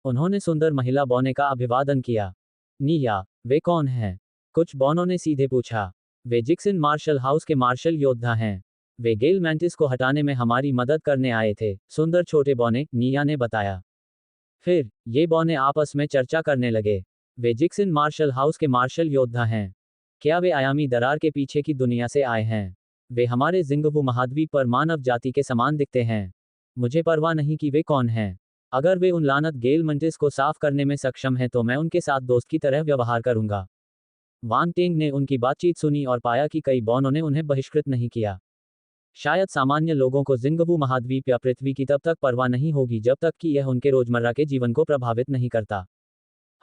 उन्होंने सुंदर महिला बौने का अभिवादन किया। निया, वे कौन हैं? कुछ बौनों ने सीधे पूछा। वे जिक्सन मार्शल हाउस के मार्शल योद्धा हैं। वे गेल मैंटिस को हटाने में हमारी मदद करने आए थे, सुंदर छोटे बौने, निया ने बताया। फिर ये बौने आपस में चर्चा करने लगे। वे जिक्सन मार्शल हाउस के मार्शल योद्धा हैं। क्या वे आयामी दरार के पीछे की दुनिया से आए हैं? वे हमारे जिंगबू महाद्वीप पर मानव जाति के समान दिखते हैं। मुझे परवाह नहीं कि वे कौन हैं। अगर वे उन लानत गेल मंटिस को साफ करने में सक्षम हैं तो मैं उनके साथ दोस्त की तरह व्यवहार करूंगा। वांग टेंग ने उनकी बातचीत सुनी और पाया कि कई बौनों ने उन्हें बहिष्कृत नहीं किया। शायद सामान्य लोगों को जिंगबू महाद्वीप या पृथ्वी की तब तक परवाह नहीं होगी जब तक कि यह उनके रोजमर्रा के जीवन को प्रभावित नहीं करता।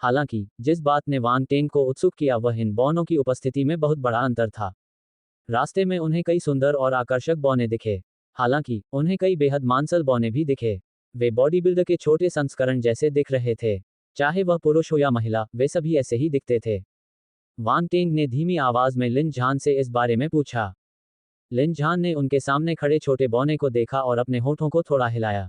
हालांकि जिस बात ने वांग टेंग को उत्सुक किया वह इन बौनों की उपस्थिति में बहुत बड़ा अंतर था। रास्ते में उन्हें कई सुंदर और आकर्षक बौने दिखे। हालांकि उन्हें कई बेहद मांसल बौने भी दिखे। वे बॉडी बिल्डर के छोटे संस्करण जैसे दिख रहे थे। चाहे वह पुरुष हो या महिला, वे सभी ऐसे ही दिखते थे। वांग टेंग ने धीमी आवाज में लिन झान से इस बारे में पूछा। लिन झान ने उनके सामने खड़े छोटे बौने को देखा और अपने होठों को थोड़ा हिलाया।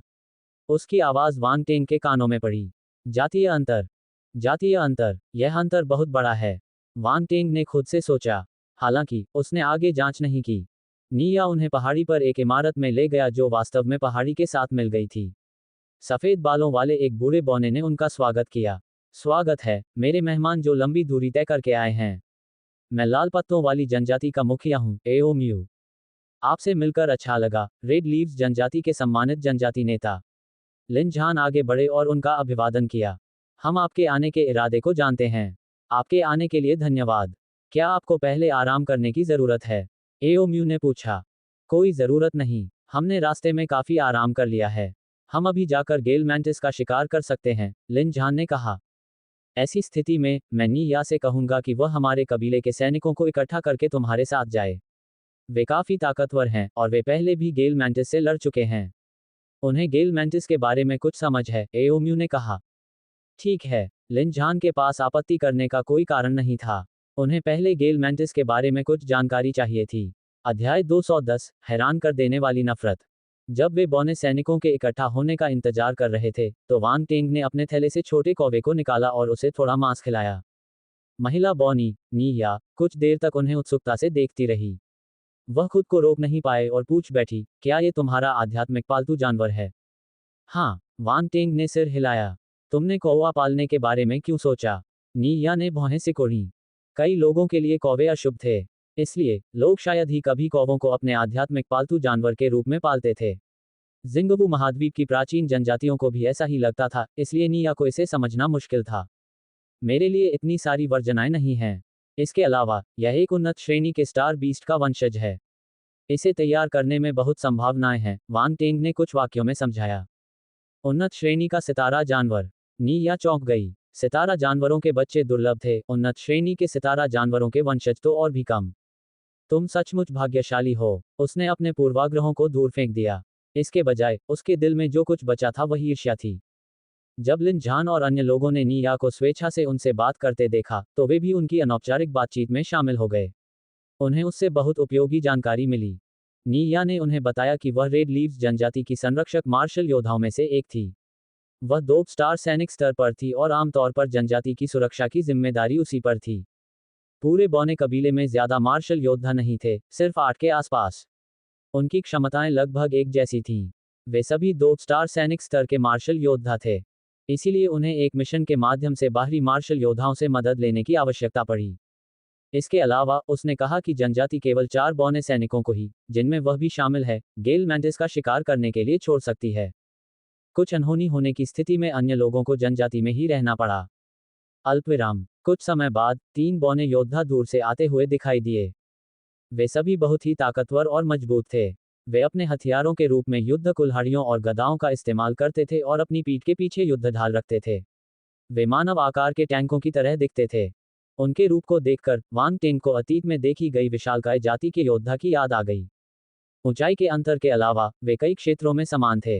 उसकी आवाज वांग टेंग के कानों में पड़ी। जातीय अंतर। जातीय अंतर, यह अंतर बहुत बड़ा है, वांग टेंग ने खुद से सोचा। हालांकि उसने आगे जांच नहीं की। निया उन्हें पहाड़ी पर एक इमारत में ले गया जो वास्तव में पहाड़ी के साथ मिल गई थी। सफेद बालों वाले एक बूढ़े बौने ने उनका स्वागत किया। स्वागत है, मेरे मेहमान जो लंबी दूरी तय करके आए हैं। मैं लाल पत्तों वाली जनजाति का मुखिया हूँ, एओम्यू। आपसे मिलकर अच्छा लगा, रेड लीव्स जनजाति के सम्मानित जनजाति नेता। लिन झान आगे बढ़े और उनका अभिवादन किया। हम आपके आने के इरादे को जानते हैं। आपके आने के लिए धन्यवाद। क्या आपको पहले आराम करने की जरूरत है? एओम्यू ने पूछा। कोई जरूरत नहीं, हमने रास्ते में काफी आराम कर लिया है। हम अभी जाकर गेल मैंटिस का शिकार कर सकते हैं, लिन झान ने कहा। ऐसी स्थिति में मैं निया से कहूंगा कि वह हमारे कबीले के सैनिकों को इकट्ठा करके तुम्हारे साथ जाए। वे काफी ताकतवर हैं और वे पहले भी गेल मैंटिस से लड़ चुके हैं। उन्हें गेल मैंटिस के बारे में कुछ समझ है, एओम्यू ने कहा। ठीक है, लिन झान के पास आपत्ति करने का कोई कारण नहीं था। उन्हें पहले गेल मैंटिस के बारे में कुछ जानकारी चाहिए थी। अध्याय 210, हैरान कर देने वाली नफरत। जब वे बौने सैनिकों के इकट्ठा होने का इंतजार कर रहे थे तो वांग टेंग ने अपने थैले से छोटे कौवे को निकाला और उसे थोड़ा मांस खिलाया। महिला बौनी, निया, कुछ देर तक उन्हें उत्सुकता से देखती रही। वह खुद को रोक नहीं पाए और पूछ बैठी, क्या ये तुम्हारा आध्यात्मिक पालतू जानवर है? हाँ, वांग टेंग ने सिर हिलाया। तुमने कौवा पालने के बारे में क्यों सोचा? निया ने भौहें सिकोड़ी। कई लोगों के लिए कौवे अशुभ थे। इसलिए लोग शायद ही कभी कौवों को अपने आध्यात्मिक पालतू जानवर के रूप में पालते थे। जिंगबू महाद्वीप की प्राचीन जनजातियों को भी ऐसा ही लगता था, इसलिए निया को इसे समझना मुश्किल था। मेरे लिए इतनी सारी वर्जनाएं नहीं हैं। इसके अलावा यह एक उन्नत श्रेणी के स्टार बीस्ट का वंशज है। इसे तैयार करने में बहुत संभावनाएं हैं, वांग टेंग ने कुछ वाक्यों में समझाया। उन्नत श्रेणी का सितारा जानवर। निया चौंक गई। सितारा जानवरों के बच्चे दुर्लभ थे, उन्नत श्रेणी के सितारा जानवरों के वंशज तो और भी कम। तुम सचमुच भाग्यशाली हो। उसने अपने पूर्वाग्रहों को दूर फेंक दिया। इसके बजाय उसके दिल में जो कुछ बचा था वही ईर्ष्या थी। जब लिन झान और अन्य लोगों ने निया को स्वेच्छा से उनसे बात करते देखा, तो वे भी उनकी अनौपचारिक बातचीत में शामिल हो गए। उन्हें उससे बहुत उपयोगी जानकारी मिली। निया ने उन्हें बताया कि वह रेड लीव्स जनजाति की संरक्षक मार्शल योद्धाओं में से एक थी। वह 2 स्टार सैनिक स्तर पर थी और आमतौर पर जनजाति की सुरक्षा की जिम्मेदारी उसी पर थी। पूरे बौने कबीले में ज्यादा मार्शल योद्धा नहीं थे, सिर्फ 8 के आसपास। उनकी क्षमताएं लगभग एक जैसी थीं। वे सभी 2 स्टार सैनिक स्तर के मार्शल योद्धा थे। इसीलिए उन्हें एक मिशन के माध्यम से बाहरी मार्शल योद्धाओं से मदद लेने की आवश्यकता पड़ी। इसके अलावा उसने कहा कि जनजाति केवल 4 बौने सैनिकों को ही, जिनमें वह भी शामिल है, गेल मैंटिस का शिकार करने के लिए छोड़ सकती है। कुछ अनहोनी होने की स्थिति में अन्य लोगों को जनजाति में ही रहना पड़ा। अल्पविराम। कुछ समय बाद 3 बौने योद्धा दूर से आते हुए दिखाई दिए। वे सभी बहुत ही ताकतवर और मजबूत थे। वे अपने हथियारों के रूप में युद्ध कुल्हाड़ियों और गदाओं का इस्तेमाल करते थे और अपनी पीठ के पीछे युद्ध ढाल रखते थे। वे मानव आकार के टैंकों की तरह दिखते थे। उनके रूप को देखकर वांग टेंग को अतीत में देखी गई विशालकाय जाति के योद्धा की याद आ गई। ऊंचाई के अंतर के अलावा वे कई क्षेत्रों में समान थे।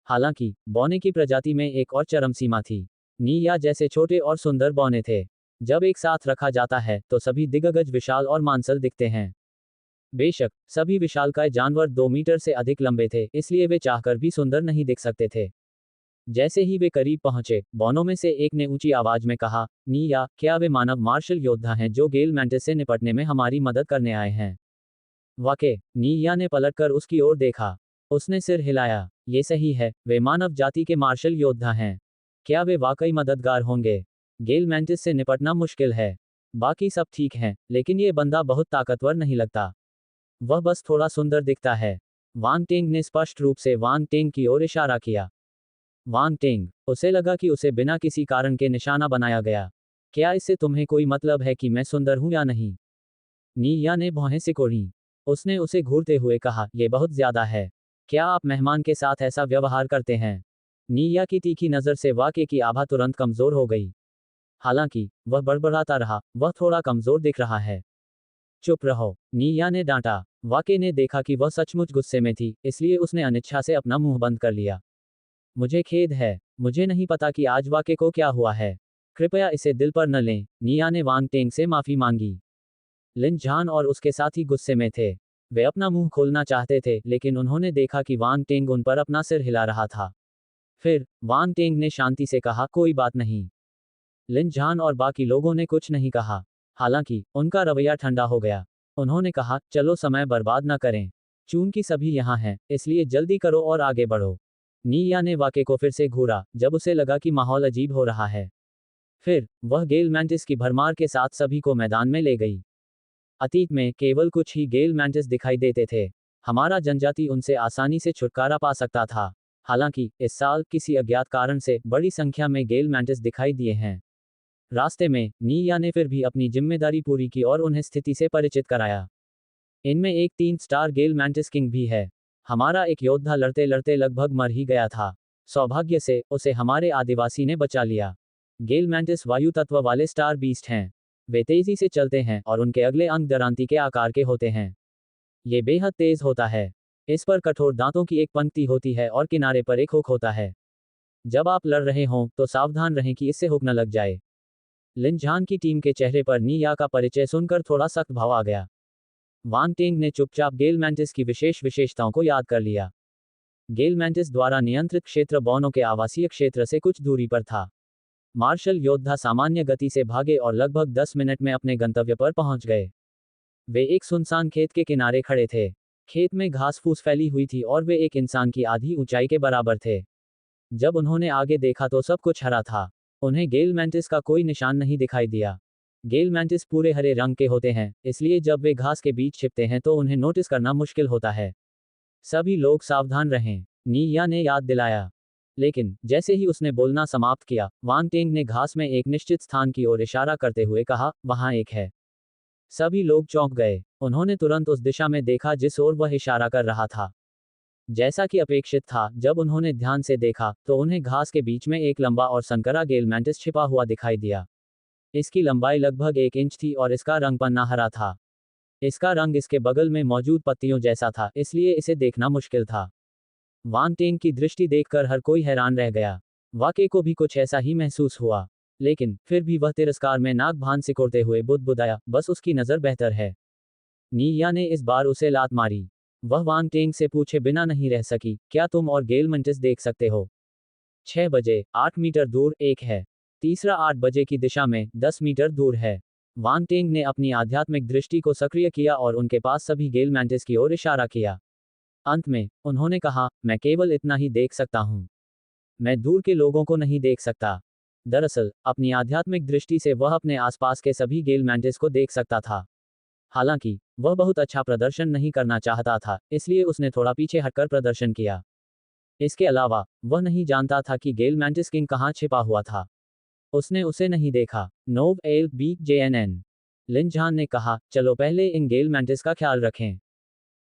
हालांकि बौने की प्रजाति में एक और चरम सीमा थी। निया जैसे छोटे और सुंदर बौने थे। जब एक साथ रखा जाता है तो सभी दिग्गज विशाल और मांसल दिखते हैं। बेशक सभी विशालकाय जानवर 2 मीटर से अधिक लंबे थे, इसलिए वे चाहकर भी सुंदर नहीं दिख सकते थे। जैसे ही वे करीब पहुंचे, बौनों में से एक ने ऊंची आवाज में कहा, निया, क्या वे मानव मार्शल योद्धा हैं जो गेल मैंटिस से निपटने में हमारी मदद करने आए हैं? वाकई। निया ने पलटकर उसकी ओर देखा। उसने सिर हिलाया। ये सही है, वे मानव जाति के मार्शल योद्धा हैं। क्या वे वाकई मददगार होंगे? गेल मैंटिस से निपटना मुश्किल है। बाकी सब ठीक हैं, लेकिन ये बंदा बहुत ताकतवर नहीं लगता। वह बस थोड़ा सुंदर दिखता है। वांग टेंग ने स्पष्ट रूप से वांग टेंग की ओर इशारा किया। वांग टेंग। उसे लगा कि उसे बिना किसी कारण के निशाना बनाया गया। क्या इससे तुम्हें कोई मतलब है कि मैं सुंदर हूं या नहीं? निया ने भौहें सिकोड़ी। उसने उसे घूरते हुए कहा, यह बहुत ज्यादा है। क्या आप मेहमान के साथ ऐसा व्यवहार करते हैं? निया की तीखी नजर से वाक़े की आभा तुरंत कमजोर हो गई। हालांकि वह बड़बड़ाता रहा, वह थोड़ा कमजोर दिख रहा है। चुप रहो, निया ने डांटा। वाक़े ने देखा कि वह सचमुच गुस्से में थी, इसलिए उसने अनिच्छा से अपना मुंह बंद कर लिया। मुझे खेद है। मुझे नहीं पता कि आज वाक़े को क्या हुआ है। कृपया इसे दिल पर न लें। निया ने वांग टेंग से माफी मांगी। लिन झान और उसके साथी गुस्से में थे। वे अपना मुंह खोलना चाहते थे, लेकिन उन्होंने देखा कि वांग टेंग उन पर अपना सिर हिला रहा था। फिर वांग टेंग ने शांति से कहा, कोई बात नहीं। लिन झान और बाकी लोगों ने कुछ नहीं कहा। हालांकि उनका रवैया ठंडा हो गया। उन्होंने कहा, चलो समय बर्बाद न करें। चूंकि सभी यहाँ हैं, इसलिए जल्दी करो और आगे बढ़ो। निया ने वाक़े को फिर से घूरा, जब उसे लगा कि माहौल अजीब हो रहा है। फिर वह गेल मैंटिस की भरमार के साथ सभी को मैदान में ले गई। अतीत में केवल कुछ ही गेल मैंटिस दिखाई देते थे। हमारा जनजाति उनसे आसानी से छुटकारा पा सकता था। हालांकि इस साल किसी अज्ञात कारण से बड़ी संख्या में गेल मैंटिस दिखाई दिए हैं। रास्ते में निया ने फिर भी अपनी जिम्मेदारी पूरी की और उन्हें स्थिति से परिचित कराया। इनमें एक 3 स्टार गेल मैंटिस किंग भी है। हमारा एक योद्धा लड़ते लड़ते लगभग मर ही गया था। सौभाग्य से उसे हमारे आदिवासी ने बचा लिया। गेल मैंटिस वायु तत्व वाले स्टार बीस्ट हैं। वे तेजी से चलते हैं और उनके अगले अंग दरांती के आकार के होते हैं। ये बेहद तेज होता है। इस पर कठोर दांतों की एक पंक्ति होती है और किनारे पर एक हुक होता है। जब आप लड़ रहे हों तो सावधान रहें कि इससे हुक न लग जाए। लिन झान की टीम के चेहरे पर निया का परिचय सुनकर थोड़ा सख्त भाव आ गया। वांग टेंग ने चुपचाप गेल मैंटिस की विशेषताओं को याद कर लिया। गेल मैंटिस द्वारा नियंत्रित क्षेत्र बौनों के आवासीय क्षेत्र से कुछ दूरी पर था। मार्शल योद्धा सामान्य गति से भागे और लगभग 10 मिनट में अपने गंतव्य पर पहुंच गए। वे एक सुनसान खेत के किनारे खड़े थे। खेत में घास फूस फैली हुई थी और वे एक इंसान की आधी ऊंचाई के बराबर थे। जब उन्होंने आगे देखा तो सब कुछ हरा था। उन्हें गेल मैंटिस का कोई निशान नहीं दिखाई दिया। गेल मैंटिस पूरे हरे रंग के होते हैं, इसलिए जब वे घास के बीच छिपते हैं तो उन्हें नोटिस करना मुश्किल होता है। सभी लोग सावधान रहें, नीया ने याद दिलाया। लेकिन जैसे ही उसने बोलना समाप्त किया, वांग टेंग ने घास में एक निश्चित स्थान की ओर इशारा करते हुए कहा, वहां एक है। सभी लोग चौंक गए। उन्होंने तुरंत उस दिशा में देखा जिस ओर वह इशारा कर रहा था। जैसा कि अपेक्षित था, जब उन्होंने ध्यान से देखा तो उन्हें घास के बीच में एक लंबा और संकरा गेल मैंटिस छिपा हुआ दिखाई दिया। इसकी लंबाई लगभग 1 इंच थी और इसका रंग पन्ना हरा था। इसका रंग इसके बगल में मौजूद पत्तियों जैसा था, इसलिए इसे देखना मुश्किल था। वांग टेंग की दृष्टि देखकर हर कोई हैरान रह गया। वाके को भी कुछ ऐसा ही महसूस हुआ। लेकिन फिर भी वह तिरस्कार में नाक भान सिकोड़ते हुए बुदबुदाया, बस उसकी नज़र बेहतर है। नीया ने इस बार उसे लात मारी। वह वांग टेंग से पूछे बिना नहीं रह सकी, क्या तुम और गेल मंटिस देख सकते हो? 6 बजे, 8 मीटर दूर एक है। तीसरा 8 बजे की दिशा में, 10 मीटर दूर है। वांग टेंग ने अपनी आध्यात्मिक दृष्टि को सक्रिय किया और उनके पास सभी गेल मैंटिस की ओर इशारा किया। अंत में, उन्होंने कहा, मैं केवल इतना ही देख सकता हूँ। मैं दूर के लोगों को नहीं देख सकता। दरअसल, अपनी आध्यात्मिक दृष्टि से वह अपने आसपास के सभी गेल मैंटिस को देख सकता था। हालांकि, वह बहुत अच्छा प्रदर्शन नहीं करना चाहता था, इसलिए उसने थोड़ा पीछे हटकर प्रदर्शन किया। इसके अलावा, वह नहीं जानता था कि गेल मैंटिस किंग कहाँ छिपा हुआ था। उसने उसे नहीं देखा। नोव एल बी JNN। लिन झान ने कहा, चलो पहले इन गेल मैंटिस का ख्याल रखें।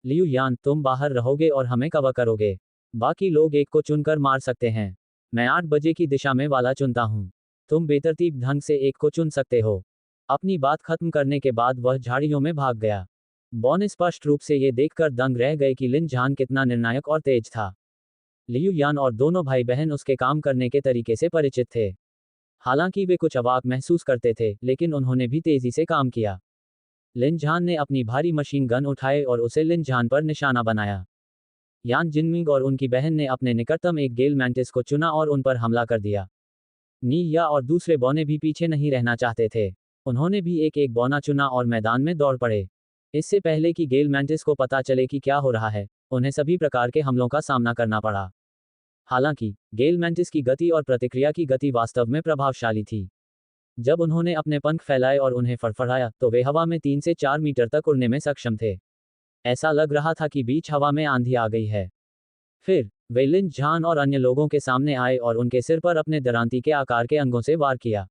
लियू यान, तुम बाहर रहोगे और हमें कवर करोगे। बाकी लोग एक को चुनकर मार सकते हैं। मैं 8 बजे की दिशा में वाला चुनता हूँ। तुम बेतरतीब ढंग से एक को चुन सकते हो। अपनी बात खत्म करने के बाद वह झाड़ियों में भाग गया। बॉन स्पष्ट रूप से ये देखकर दंग रह गए कि लिन झान कितना निर्णायक और तेज था। लियू यान और दोनों भाई बहन उसके काम करने के तरीके से परिचित थे। हालांकि वे कुछ अवाक महसूस करते थे, लेकिन उन्होंने भी तेजी से काम किया। लिन झान ने अपनी भारी मशीन गन उठाए और उसे लिन झान पर निशाना बनाया। यान जिनमिंग और उनकी बहन ने अपने निकटतम एक गेल मैंटिस को चुना और उन पर हमला कर दिया। नी या और दूसरे बौने भी पीछे नहीं रहना चाहते थे। उन्होंने भी एक एक बौना चुना और मैदान में दौड़ पड़े। इससे पहले कि गेल मैंटिस को पता चले कि क्या हो रहा है, उन्हें सभी प्रकार के हमलों का सामना करना पड़ा। हालांकि, गेल मैंटिस की गति और प्रतिक्रिया की गति वास्तव में प्रभावशाली थी। जब उन्होंने अपने पंख फैलाए और उन्हें फड़फड़ाया, तो वे हवा में 3 से 4 मीटर तक उड़ने में सक्षम थे। ऐसा लग रहा था कि बीच हवा में आंधी आ गई है। फिर, वे लिन झान और अन्य लोगों के सामने आए और उनके सिर पर अपने दरांती के आकार के अंगों से वार किया।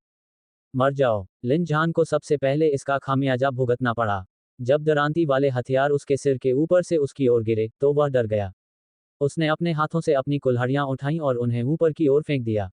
मर जाओ। लिन झान को सबसे पहले इसका खामियाजा भुगतना पड़ा। जब दरांती वाले हथियार उसके सिर के ऊपर से उसकी ओर गिरे, तो वह डर गया। उसने अपने हाथों से अपनी कुल्हाड़ियां उठाईं और उन्हें ऊपर की ओर फेंक दिया।